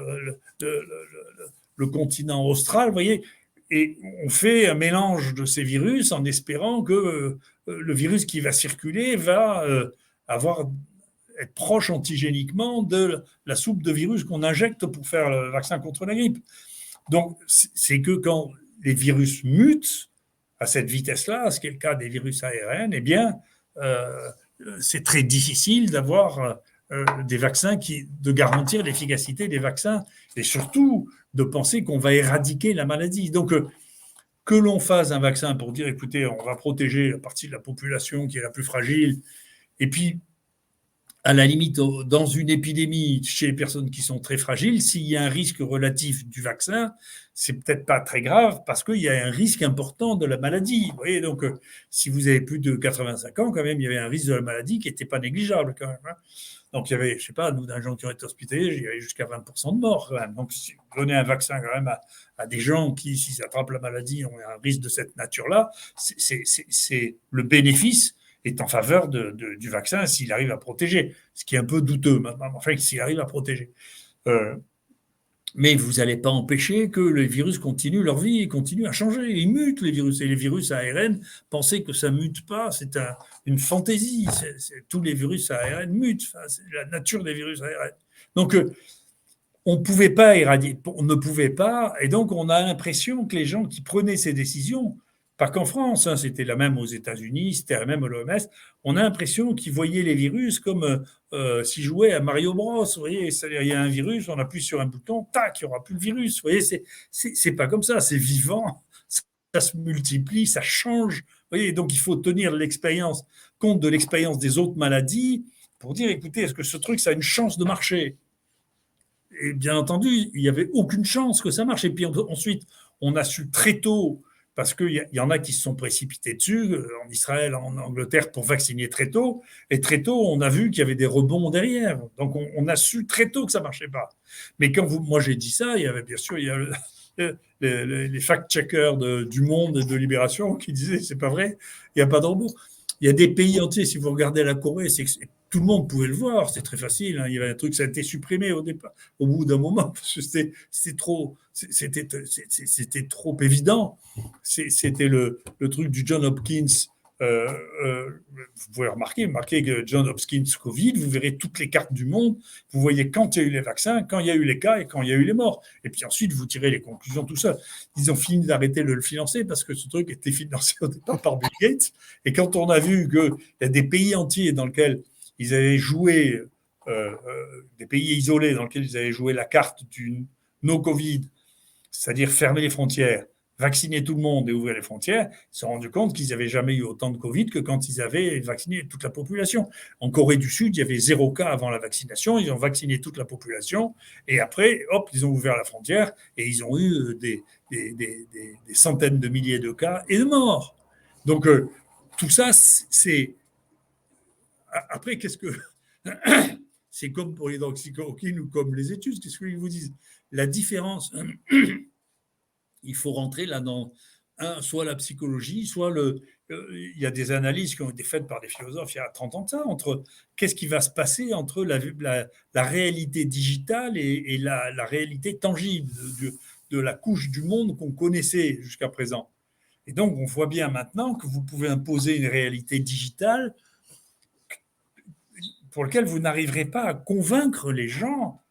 le continent austral, vous voyez, et on fait un mélange de ces virus en espérant que le virus qui va circuler va être proche antigéniquement de la soupe de virus qu'on injecte pour faire le vaccin contre la grippe. Donc, c'est que quand les virus mutent à cette vitesse-là, ce qui est le cas des virus ARN, eh bien, c'est très difficile d'avoir des vaccins de garantir l'efficacité des vaccins et surtout de penser qu'on va éradiquer la maladie. Donc, que l'on fasse un vaccin pour dire, écoutez, on va protéger la partie de la population qui est la plus fragile, et puis, à la limite, dans une épidémie, chez les personnes qui sont très fragiles, s'il y a un risque relatif du vaccin, c'est peut-être pas très grave parce qu'il y a un risque important de la maladie. Vous voyez, donc, si vous avez plus de 85 ans, quand même, il y avait un risque de la maladie qui n'était pas négligeable, quand même, hein. Donc, il y avait, je ne sais pas, nous, dans les gens qui ont été hospitalisés, il y avait jusqu'à 20% de morts, quand même. Donc, si vous donnez un vaccin, quand même, à des gens qui, s'ils attrapent la maladie, ont un risque de cette nature-là, c'est le bénéfice est en faveur du vaccin s'il arrive à protéger, ce qui est un peu douteux maintenant, enfin, s'il arrive à protéger. Mais vous n'allez pas empêcher que les virus continuent leur vie et continuent à changer. Ils mutent, les virus. Et les virus ARN, penser que ça ne mute pas, c'est une fantaisie. Tous les virus ARN mutent. Enfin, c'est la nature des virus ARN. Donc, on ne pouvait pas éradiquer, on ne pouvait pas. Et donc, on a l'impression que les gens qui prenaient ces décisions, pas qu'en France, hein, c'était la même aux États-Unis, c'était la même à l'OMS, on a l'impression qu'ils voyaient les virus comme s'ils jouaient à Mario Bros. Vous voyez, il y a un virus, on appuie sur un bouton, tac, il n'y aura plus le virus. Vous voyez, c'est pas comme ça, c'est vivant, ça se multiplie, ça change. Vous voyez, donc il faut tenir compte de l'expérience des autres maladies pour dire, écoutez, est-ce que ce truc, ça a une chance de marcher? Et bien entendu, il n'y avait aucune chance que ça marche. Et puis ensuite, on a su très tôt, parce qu'il y en a qui se sont précipités dessus, en Israël, en Angleterre, pour vacciner très tôt. Et très tôt, on a vu qu'il y avait des rebonds derrière. Donc, on a su très tôt que ça ne marchait pas. Mais quand moi j'ai dit ça, il y avait bien sûr les fact-checkers du Monde et de Libération qui disaient c'est pas vrai, il n'y a pas de rebond. Il y a des pays entiers, si vous regardez la Corée, tout le monde pouvait le voir, c'est très facile. Hein. Il y avait un truc, ça a été supprimé au départ, au bout d'un moment, parce que c'était trop évident. C'était le truc du John Hopkins. Vous pouvez remarquer que John Hopkins Covid, vous verrez toutes les cartes du monde, vous voyez quand il y a eu les vaccins, quand il y a eu les cas et quand il y a eu les morts. Et puis ensuite, vous tirez les conclusions, tout ça. Ils ont fini d'arrêter de le financer parce que ce truc était financé au départ par Bill Gates. Et quand on a vu qu'il y a des pays entiers dans lesquels ils avaient joué, des pays isolés dans lesquels ils avaient joué la carte du no-Covid, c'est-à-dire fermer les frontières, vacciner tout le monde et ouvrir les frontières, ils se sont rendus compte qu'ils n'avaient jamais eu autant de Covid que quand ils avaient vacciné toute la population. En Corée du Sud, il y avait 0 cas avant la vaccination, ils ont vacciné toute la population, et après, hop, ils ont ouvert la frontière, et ils ont eu des centaines de milliers de cas et de morts. Donc, tout ça, c'est... Après, qu'est-ce que... C'est comme pour l'hydroxychloroquine ou comme les études, qu'est-ce qu'ils vous disent? La différence, il faut rentrer là dans soit la psychologie, soit il y a des analyses qui ont été faites par des philosophes il y a 30 ans de ça, entre qu'est-ce qui va se passer entre la réalité digitale et la réalité tangible de la couche du monde qu'on connaissait jusqu'à présent. Et donc, on voit bien maintenant que vous pouvez imposer une réalité digitale pour laquelle vous n'arriverez pas à convaincre les gens,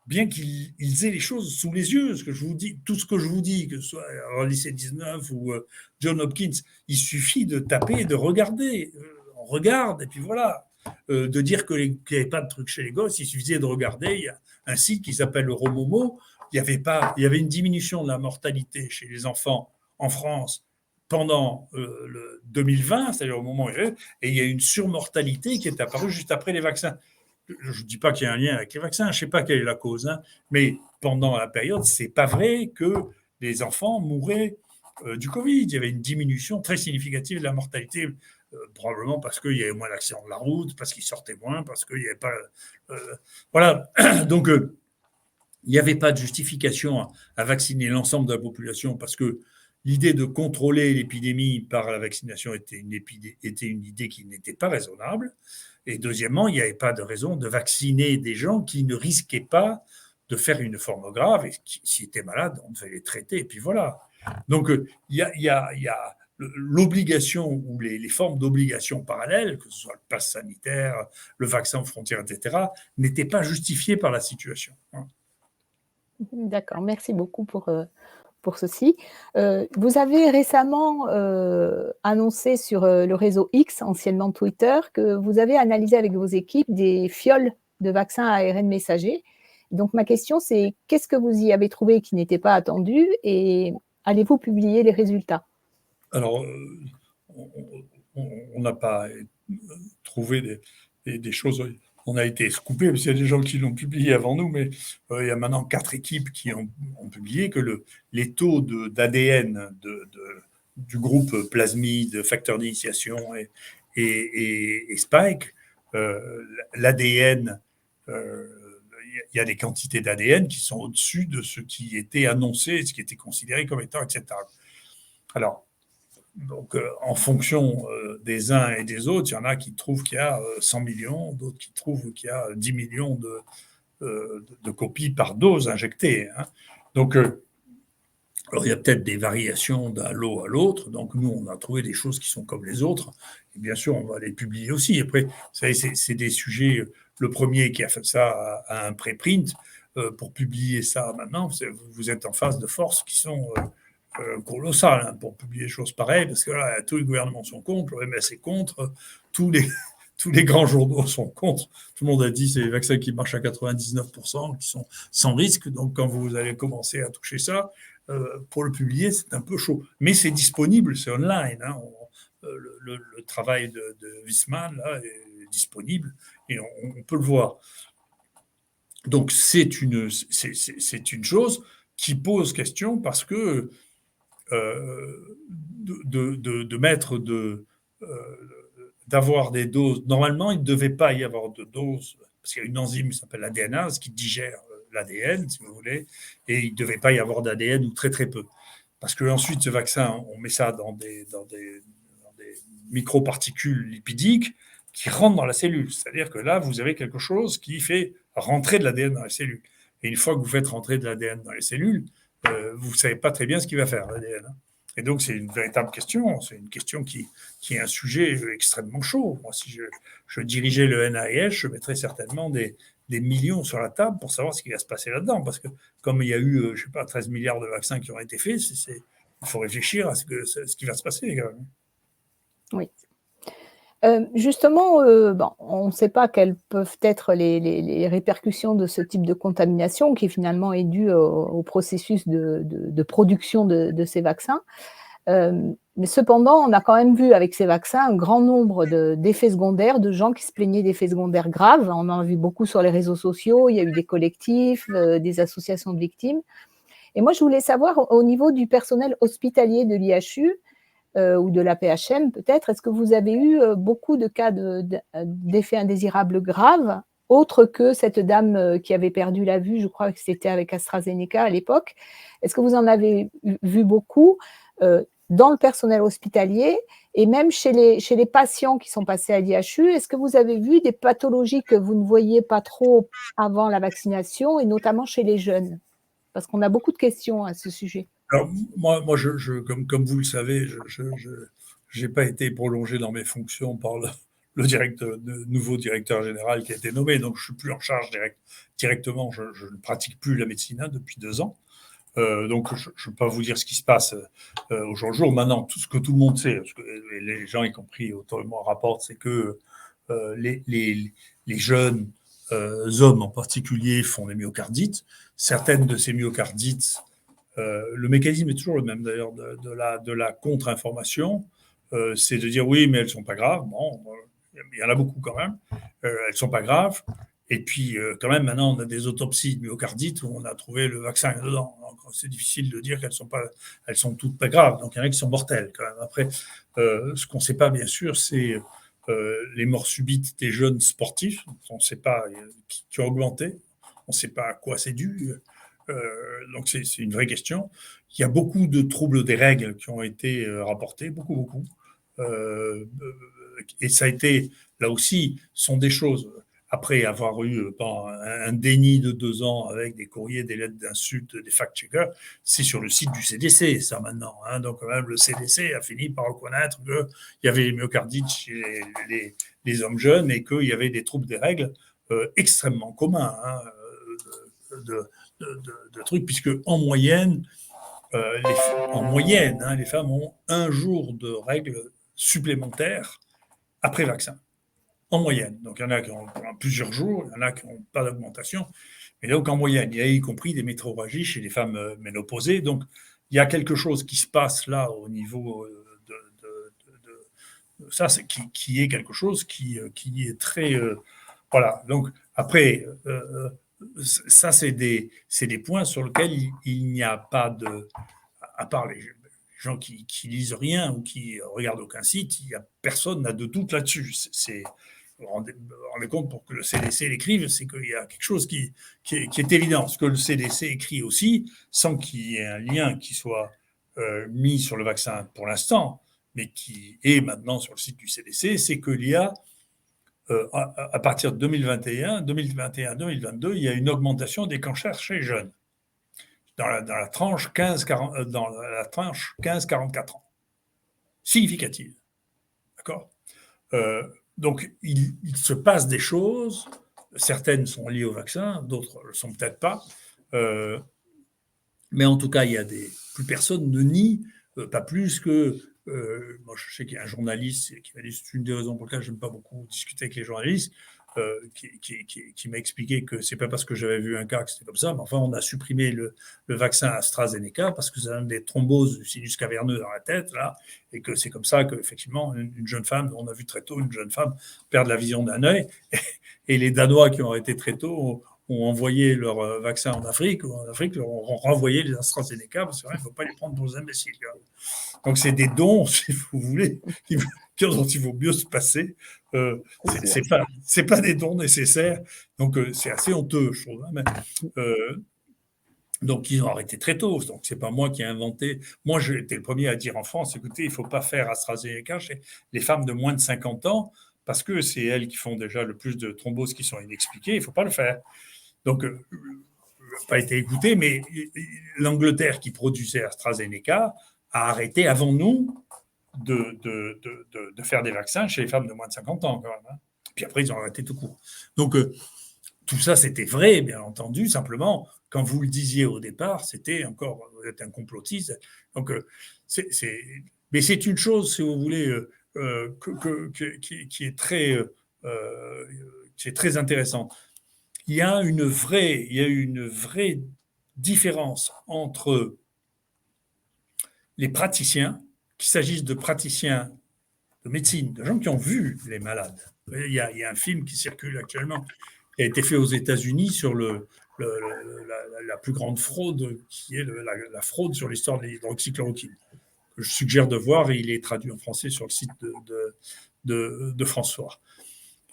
bien qu'ils aient les choses sous les yeux. Ce que je vous dis, tout ce que je vous dis, que ce soit lycée 19 ou John Hopkins, il suffit de taper et de regarder. On regarde, et puis voilà. De dire qu'il n'y avait pas de truc chez les gosses, il suffisait de regarder. Il y a un site qui s'appelle le Romomo. Il y avait une diminution de la mortalité chez les enfants en France pendant le 2020, c'est-à-dire au moment où et il y a une surmortalité qui est apparue juste après les vaccins. Je ne dis pas qu'il y a un lien avec les vaccins, je ne sais pas quelle est la cause, hein, mais pendant la période, ce n'est pas vrai que les enfants mouraient du Covid. Il y avait une diminution très significative de la mortalité, probablement parce qu'il y avait moins d'accidents de la route, parce qu'ils sortaient moins, parce qu'il n'y avait pas... voilà, donc il n'y avait pas de justification à vacciner l'ensemble de la population parce que l'idée de contrôler l'épidémie par la vaccination était une idée qui n'était pas raisonnable. Et deuxièmement, il n'y avait pas de raison de vacciner des gens qui ne risquaient pas de faire une forme grave. Et s'ils étaient malades, on devait les traiter. Et puis voilà. Donc, il y a l'obligation ou les formes d'obligation parallèles, que ce soit le pass sanitaire, le vaccin aux frontières, etc., n'étaient pas justifiées par la situation. D'accord, merci beaucoup pour ceci. Vous avez récemment annoncé sur le réseau X, anciennement Twitter, que vous avez analysé avec vos équipes des fioles de vaccins à ARN messager. Donc ma question, c'est qu'est-ce que vous y avez trouvé qui n'était pas attendu et allez-vous publier les résultats? Alors, on n'a pas trouvé des choses. On a été scoopé, parce qu'il y a des gens qui l'ont publié avant nous, mais il y a maintenant 4 équipes qui ont publié que les taux d'ADN du groupe plasmide, facteur d'initiation et spike, l'ADN, il y a des quantités d'ADN qui sont au-dessus de ce qui était annoncé, ce qui était considéré comme étant acceptable. Alors, donc, en fonction des uns et des autres, il y en a qui trouvent qu'il y a 100 millions, d'autres qui trouvent qu'il y a 10 millions de copies par dose injectées. Hein. Donc, alors il y a peut-être des variations d'un lot à l'autre. Donc, nous, on a trouvé des choses qui sont comme les autres. Et bien sûr, on va les publier aussi. Après, vous savez, c'est des sujets. Le premier qui a fait ça a un préprint. Pour publier ça maintenant, vous êtes en face de forces qui sont... colossal hein, pour publier des choses pareilles, parce que là, tous les gouvernements sont contre, l'OMS est contre, tous les grands journaux sont contre. Tout le monde a dit que c'est les vaccins qui marchent à 99%, qui sont sans risque. Donc, quand vous allez commencer à toucher ça, pour le publier, c'est un peu chaud. Mais c'est disponible, c'est online. Hein. Le travail de Wiesmann là, est disponible et on peut le voir. Donc, c'est une chose qui pose question parce que d'avoir des doses. Normalement, il ne devait pas y avoir de doses, parce qu'il y a une enzyme qui s'appelle l'ADNase qui digère l'ADN, si vous voulez, et il ne devait pas y avoir d'ADN ou très très peu. Parce que ensuite, ce vaccin, on met ça dans des microparticules lipidiques qui rentrent dans la cellule. C'est-à-dire que là, vous avez quelque chose qui fait rentrer de l'ADN dans la cellule. Et une fois que vous faites rentrer de l'ADN dans les cellules, vous ne savez pas très bien ce qu'il va faire, l'ADN. Et donc, c'est une véritable question. C'est une question qui est un sujet extrêmement chaud. Moi, si je dirigeais le NIH, je mettrais certainement des millions sur la table pour savoir ce qui va se passer là-dedans. Parce que comme il y a eu, je ne sais pas, 13 milliards de vaccins qui ont été faits, il faut réfléchir à ce qui va se passer, quand même. Oui. Justement, on ne sait pas quelles peuvent être les répercussions de ce type de contamination qui finalement est due au processus de production de ces vaccins. Mais cependant, on a quand même vu avec ces vaccins un grand nombre d'effets secondaires, de gens qui se plaignaient d'effets secondaires graves. On en a vu beaucoup sur les réseaux sociaux, il y a eu des collectifs, des associations de victimes. Et moi, je voulais savoir, au niveau du personnel hospitalier de l'IHU, ou de la PHM peut-être. Est-ce que vous avez eu beaucoup de cas d'effets indésirables graves, autres que cette dame qui avait perdu la vue, je crois que c'était avec AstraZeneca à l'époque. Est-ce que vous en avez vu beaucoup dans le personnel hospitalier et même chez les patients qui sont passés à l'IHU? Est-ce que vous avez vu des pathologies que vous ne voyiez pas trop avant la vaccination, et notamment chez les jeunes? Parce qu'on a beaucoup de questions à ce sujet. Alors, moi comme vous le savez, je n'ai pas été prolongé dans mes fonctions par le nouveau directeur général qui a été nommé, donc je suis plus en charge directement. Je ne pratique plus la médecine depuis 2 ans. Donc, je ne peux pas vous dire ce qui se passe au jour le jour. Maintenant, tout ce que tout le monde sait, ce que les gens, y compris autour de moi, rapportent, c'est que les jeunes hommes en particulier font des myocardites. Certaines de ces myocardites, le mécanisme est toujours le même d'ailleurs de la contre-information. C'est de dire oui, mais elles ne sont pas graves. Bon, il y en a beaucoup quand même. Elles ne sont pas graves. Et puis, quand même, maintenant, on a des autopsies de myocardites où on a trouvé le vaccin dedans. Donc, c'est difficile de dire elles sont toutes pas graves. Donc, il y en a qui sont mortelles quand même. Après, ce qu'on ne sait pas, bien sûr, c'est les morts subites des jeunes sportifs. On ne sait pas qui ont augmenté. On ne sait pas à quoi c'est dû. Donc, c'est une vraie question. Il y a beaucoup de troubles des règles qui ont été rapportés, beaucoup, beaucoup. Et ça a été, là aussi, sont des choses après avoir eu un déni de 2 ans avec des courriers, des lettres d'insultes, des fact-checkers, c'est sur le site du CDC, ça maintenant. Hein. Donc, même le CDC a fini par reconnaître qu'il y avait les myocardites chez les hommes jeunes et qu'il y avait des troubles des règles extrêmement communs hein, de trucs, puisque en moyenne, les femmes ont un jour de règles supplémentaires après vaccin en moyenne. Donc, il y en a qui ont plusieurs jours, il y en a qui n'ont pas d'augmentation. Mais donc, en moyenne, il y a y compris des métrorragies chez les femmes ménopausées. Donc, il y a quelque chose qui se passe là au niveau de ça, qui est quelque chose qui est très... voilà. Donc, après, ça, c'est des points sur lesquels il n'y a pas de... À part les gens qui lisent rien ou qui regardent aucun site, personne n'a de doute là-dessus. Vous vous rendez compte, pour que le CDC l'écrive, c'est qu'il y a quelque chose qui est évident. Ce que le CDC écrit aussi, sans qu'il y ait un lien qui soit mis sur le vaccin pour l'instant, mais qui est maintenant sur le site du CDC, c'est qu'il y a, à partir de 2021-2022, il y a une augmentation des cancers chez les jeunes, dans la tranche 15-44 ans. Significative. D'accord donc, il se passe des choses. Certaines sont liées au vaccin, d'autres ne le sont peut-être pas. Mais en tout cas, plus personne ne nie, pas plus que. Moi, je sais qu'il y a un journaliste qui m'a dit c'est une des raisons pour lesquelles je n'aime pas beaucoup discuter avec les journalistes. Qui m'a expliqué que c'est pas parce que j'avais vu un cas que c'était comme ça, mais enfin, on a supprimé le vaccin AstraZeneca parce que ça donne des thromboses du sinus caverneux dans la tête, là, et que c'est comme ça qu'effectivement, une jeune femme, on a vu très tôt une jeune femme perdre la vision d'un œil, et les Danois qui ont arrêté très tôt ont envoyé leur vaccin en Afrique, ou en Afrique, leur ont renvoyé les AstraZeneca, parce qu'il ne faut pas les prendre pour des imbéciles. Donc, c'est des dons, si vous voulez, dont il vaut mieux se passer. C'est pas des dons nécessaires. Donc, c'est assez honteux, je trouve. Hein, mais, donc, ils ont arrêté très tôt. Donc, c'est pas moi qui ai inventé. Moi, j'ai été le premier à dire en France, écoutez, il ne faut pas faire AstraZeneca chez les femmes de moins de 50 ans, parce que c'est elles qui font déjà le plus de thromboses qui sont inexpliquées. Il ne faut pas le faire. Donc, pas été écouté, mais l'Angleterre qui produisait AstraZeneca a arrêté avant nous de faire des vaccins chez les femmes de moins de 50 ans, quand même. Hein. Puis après, ils ont arrêté tout court. Donc, tout ça, c'était vrai, bien entendu. Simplement, quand vous le disiez au départ, c'était encore, vous êtes un complotiste. Donc, mais c'est une chose, si vous voulez, qui est très intéressante. Il y a une vraie différence entre les praticiens, qu'il s'agisse de praticiens de médecine, de gens qui ont vu les malades. Il y a un film qui circule actuellement, qui a été fait aux États-Unis sur la plus grande fraude, qui est la fraude sur l'histoire de l'hydroxychloroquine. que je suggère de voir, et il est traduit en français sur le site de François.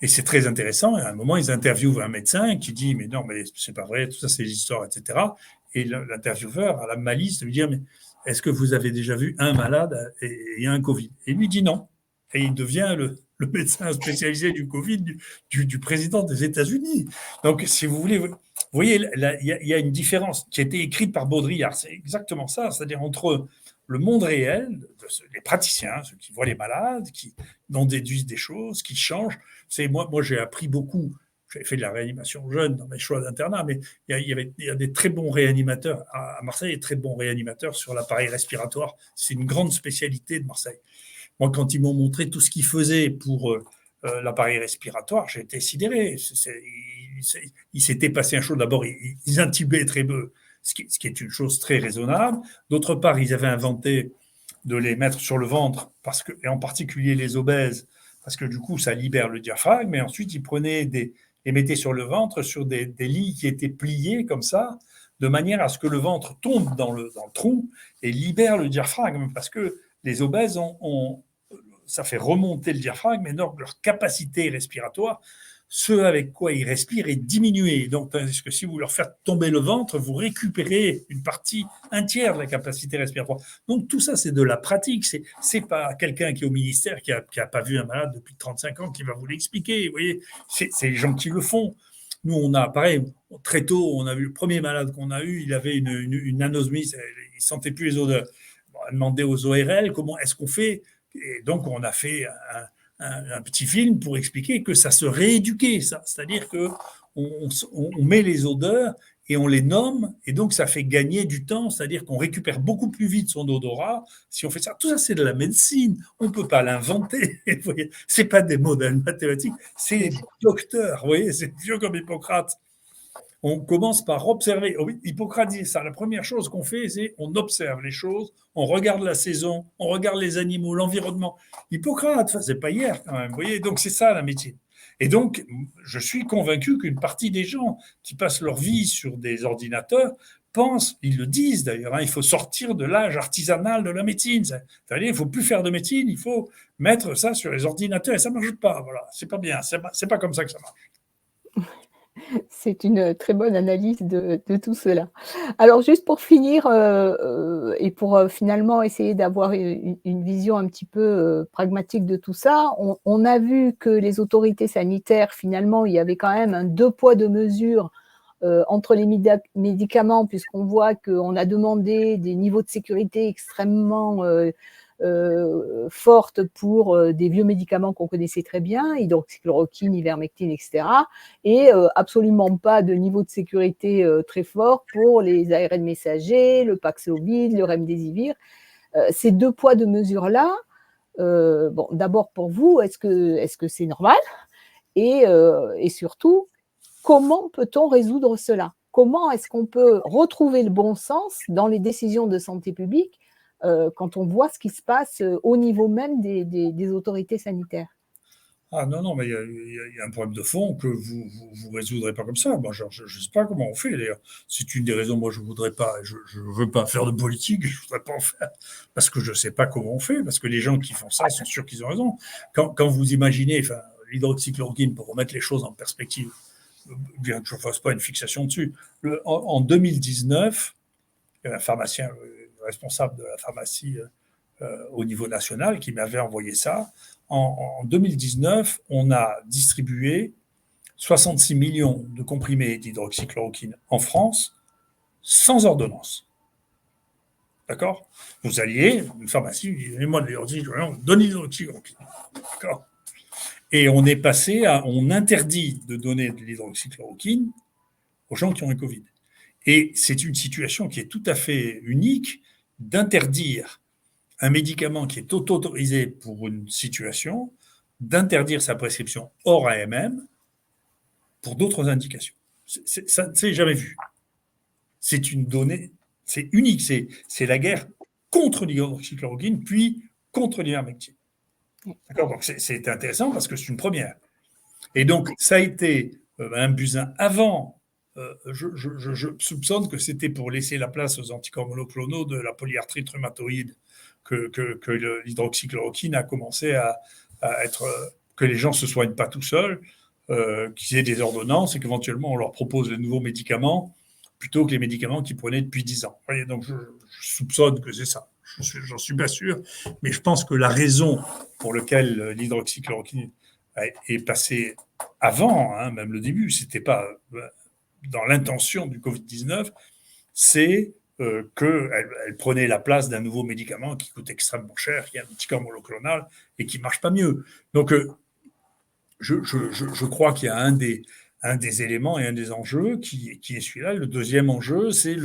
Et c'est très intéressant. Et à un moment, ils interviewent un médecin qui dit mais non, mais c'est pas vrai, tout ça c'est des histoires, etc. Et l'intervieweur a la malice de lui dire mais est-ce que vous avez déjà vu un malade et un Covid? Et lui dit non. Et il devient le médecin spécialisé du Covid du président des États-Unis. Donc, si vous voulez, vous voyez, il y a une différence qui a été écrite par Baudrillard. C'est exactement ça, c'est-à-dire entre le monde réel, les praticiens, ceux qui voient les malades, qui en déduisent des choses, qui changent. Moi, j'ai appris beaucoup. J'ai fait de la réanimation jeune dans mes choix d'internat, mais il y a des très bons réanimateurs à Marseille, des très bons réanimateurs sur l'appareil respiratoire. C'est une grande spécialité de Marseille. Moi, quand ils m'ont montré tout ce qu'ils faisaient pour l'appareil respiratoire, j'ai été sidéré. Il s'était passé un chose. D'abord, ils intubaient très peu, ce qui est une chose très raisonnable. D'autre part, ils avaient inventé de les mettre sur le ventre, et en particulier les obèses, parce que du coup, ça libère le diaphragme. Et ensuite, ils les mettaient sur le ventre, sur des lits qui étaient pliés comme ça, de manière à ce que le ventre tombe dans le trou et libère le diaphragme, parce que les obèses ça fait remonter le diaphragme, et donc leur capacité respiratoire, ce avec quoi ils respirent, est diminuée. Donc, parce que si vous leur faites tomber le ventre, vous récupérez une partie, un tiers de la capacité respiratoire. Donc, tout ça, c'est de la pratique. C'est pas quelqu'un qui est au ministère, qui a pas vu un malade depuis 35 ans, qui va vous l'expliquer. Vous voyez, c'est les gens qui le font. Nous, on a, pareil, très tôt, on a vu le premier malade qu'on a eu, il avait une anosmie, il sentait plus les odeurs. On a demandé aux ORL comment est-ce qu'on fait. Et donc, on a fait un petit film pour expliquer que ça se rééduquait, ça. C'est-à-dire qu'on met les odeurs et on les nomme, et donc ça fait gagner du temps, c'est-à-dire qu'on récupère beaucoup plus vite son odorat si on fait ça. Tout ça, c'est de la médecine. On ne peut pas l'inventer. Ce n'est pas des modèles mathématiques, c'est des docteurs. Vous voyez, c'est vieux comme Hippocrate. On commence par observer. Hippocrate dit ça. La première chose qu'on fait, c'est on observe les choses, on regarde la saison, on regarde les animaux, l'environnement. Hippocrate, c'est pas hier quand même. Vous voyez, donc c'est ça la médecine. Et donc, je suis convaincu qu'une partie des gens qui passent leur vie sur des ordinateurs pensent, ils le disent d'ailleurs, il faut sortir de l'âge artisanal de la médecine. C'est-à-dire, il ne faut plus faire de médecine, il faut mettre ça sur les ordinateurs, et ça ne marche pas. Voilà, c'est pas bien, c'est pas comme ça que ça marche. C'est une très bonne analyse de tout cela. Alors juste pour finir, et pour, finalement essayer d'avoir une vision un petit peu, pragmatique de tout ça, on a vu que les autorités sanitaires, finalement, il y avait quand même un 2 poids 2 mesures, entre les médicaments, puisqu'on voit qu'on a demandé des niveaux de sécurité extrêmement, fortes pour des vieux médicaments qu'on connaissait très bien, hydroxychloroquine, ivermectine, etc. Et absolument pas de niveau de sécurité très fort pour les ARN messagers, le Paxlovid, le Remdesivir. Ces 2 poids 2 mesures-là, bon, d'abord pour vous, est-ce que c'est normal? Et surtout, comment peut-on résoudre cela? Comment est-ce qu'on peut retrouver le bon sens dans les décisions de santé publique quand on voit ce qui se passe au niveau même des autorités sanitaires? Ah non, non, mais il y a un problème de fond que vous résoudrez pas comme ça. Moi, je ne sais pas comment on fait, d'ailleurs. C'est une des raisons, moi, je voudrais pas, je veux pas faire de politique, je voudrais pas en faire, parce que je sais pas comment on fait, parce que les gens qui font ça sont sûrs qu'ils ont raison. Quand vous imaginez, enfin, l'hydroxychloroquine, pour remettre les choses en perspective, bien que je ne fasse pas une fixation dessus, en 2019, il y a un pharmacien responsable de la pharmacie au niveau national qui m'avait envoyé ça. En 2019, on a distribué 66 millions de comprimés d'hydroxychloroquine en France sans ordonnance. D'accord? Vous alliez, une pharmacie, donnez-moi de l'hydroxychloroquine, donne l'hydroxychloroquine. D'accord? Et on interdit de donner de l'hydroxychloroquine aux gens qui ont un Covid. Et c'est une situation qui est tout à fait unique d'interdire un médicament qui est auto-autorisé pour une situation, d'interdire sa prescription hors AMM pour d'autres indications. Ça ne s'est jamais vu. C'est une donnée, c'est unique, c'est la guerre contre l'hydroxychloroquine, puis contre l'ivermectine. D'accord? Donc c'est intéressant parce que c'est une première. Et donc, ça a été, Mme Buzyn, avant je soupçonne que c'était pour laisser la place aux anticorps monoclonaux de la polyarthrite rhumatoïde que l'hydroxychloroquine a commencé à être, que les gens ne se soignent pas tout seuls, qu'ils aient des ordonnances et qu'éventuellement on leur propose de nouveaux médicaments plutôt que les médicaments qu'ils prenaient depuis 10 ans. Voyez, donc je soupçonne que c'est ça. J'en suis pas sûr, mais je pense que la raison pour laquelle l'hydroxychloroquine est passée avant, hein, même le début, c'était pas dans l'intention du Covid-19, c'est qu'elle prenait la place d'un nouveau médicament qui coûte extrêmement cher, qui est un anticorps monoclonal et qui ne marche pas mieux. Donc, je crois qu'il y a un des éléments et un des enjeux qui est celui-là. Le deuxième enjeu, c'est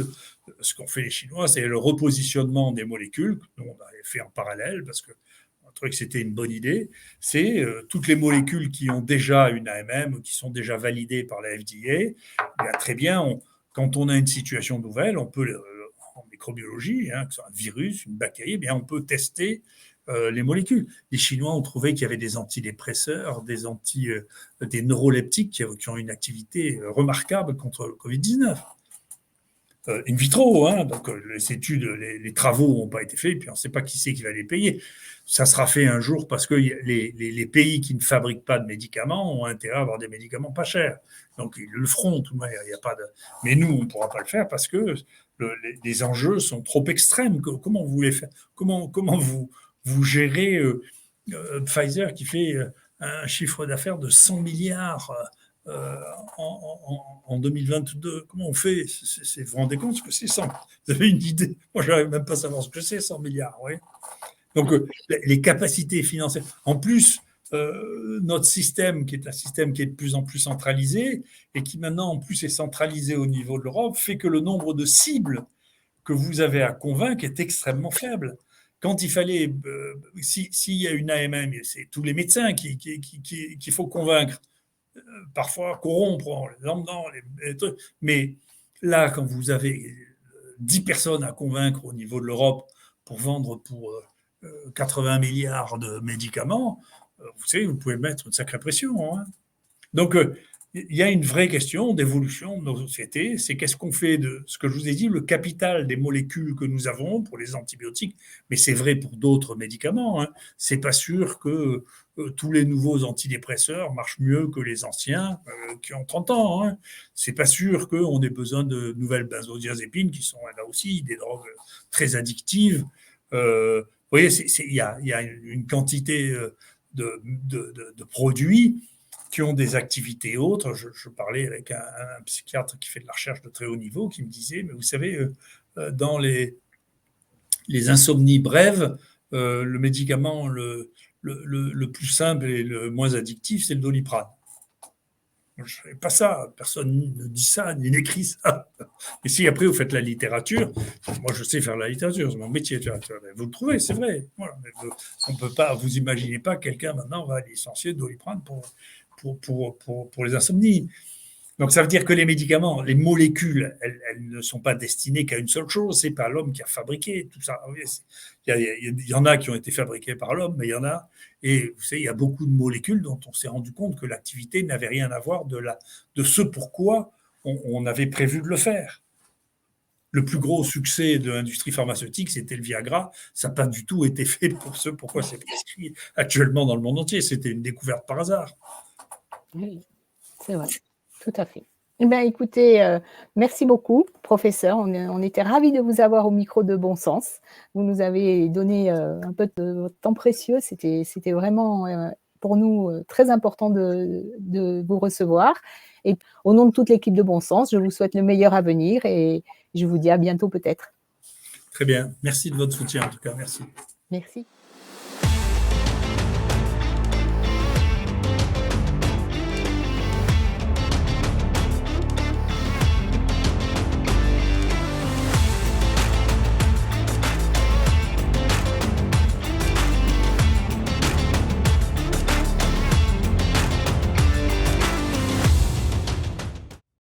ce qu'ont fait les Chinois, c'est le repositionnement des molécules, que nous, on avait fait en parallèle, parce que on trouvait que c'était une bonne idée. C'est toutes les molécules qui ont déjà une AMM, qui sont déjà validées par la FDA. Bien, très bien, quand on a une situation nouvelle, on peut, en microbiologie, hein, que ce soit un virus, une bactérie, bien, on peut tester les molécules. Les Chinois ont trouvé qu'il y avait des antidépresseurs, des neuroleptiques qui ont une activité remarquable contre le Covid-19. In vitro, hein, donc les études, les travaux n'ont pas été faits, puis on ne sait pas qui c'est qui va les payer. Ça sera fait un jour parce que les pays qui ne fabriquent pas de médicaments ont intérêt à avoir des médicaments pas chers. Donc ils le feront, tout de même, il y a pas de... Mais nous, on ne pourra pas le faire parce que les enjeux sont trop extrêmes. Comment vous voulez faire? Comment vous gérez Pfizer qui fait un chiffre d'affaires de 100 milliards en 2022. Comment on fait? Vous vous rendez compte ce que c'est 100? Vous avez une idée? Moi, je n'arrive même pas à savoir ce que c'est 100 milliards. Oui. Donc, les capacités financières. En plus, notre système, qui est un système qui est de plus en plus centralisé et qui maintenant, en plus, est centralisé au niveau de l'Europe, fait que le nombre de cibles que vous avez à convaincre est extrêmement faible. Quand il fallait, s'il y a une AMM, c'est tous les médecins qu'il faut convaincre, parfois corrompre en les emmenant, les trucs. Mais là, quand vous avez 10 personnes à convaincre au niveau de l'Europe pour vendre pour 80 milliards de médicaments, vous savez, vous pouvez mettre une sacrée pression. Hein. Donc, il y a une vraie question d'évolution de nos sociétés. C'est qu'est-ce qu'on fait de ce que je vous ai dit, le capital des molécules que nous avons pour les antibiotiques, mais c'est vrai pour d'autres médicaments. Hein. C'est pas sûr que tous les nouveaux antidépresseurs marchent mieux que les anciens qui ont 30 ans. Hein. C'est pas sûr qu'on ait besoin de nouvelles benzodiazépines qui sont là aussi des drogues très addictives. Vous voyez, il y a une quantité de produits qui ont des activités autres. Je parlais avec un psychiatre qui fait de la recherche de très haut niveau qui me disait, mais vous savez, dans les insomnies brèves, le médicament le plus simple et le moins addictif, c'est le Doliprane. Je ne savais pas ça, personne ne dit ça, ni n'écrit ça. Et si après vous faites la littérature, moi je sais faire la littérature, c'est mon métier, vous le trouvez, c'est vrai. Voilà. On ne peut pas, vous imaginez pas que quelqu'un maintenant va licencier le Doliprane pour les insomnies. Donc ça veut dire que les médicaments, les molécules, elles ne sont pas destinées qu'à une seule chose. C'est pas l'homme qui a fabriqué tout ça. Il y en a qui ont été fabriqués par l'homme, mais il y en a. Et vous savez, il y a beaucoup de molécules dont on s'est rendu compte que l'activité n'avait rien à voir de ce pourquoi on avait prévu de le faire. Le plus gros succès de l'industrie pharmaceutique, c'était le Viagra. Ça n'a pas du tout été fait pour ce pourquoi c'est prescrit actuellement dans le monde entier. C'était une découverte par hasard. Oui, c'est vrai, tout à fait. Eh bien, écoutez, merci beaucoup, professeur. On était ravis de vous avoir au micro de Bon Sens. Vous nous avez donné un peu de votre temps précieux. C'était vraiment pour nous très important de vous recevoir. Et au nom de toute l'équipe de Bon Sens, je vous souhaite le meilleur à venir et je vous dis à bientôt peut-être. Très bien. Merci de votre soutien en tout cas. Merci. Merci.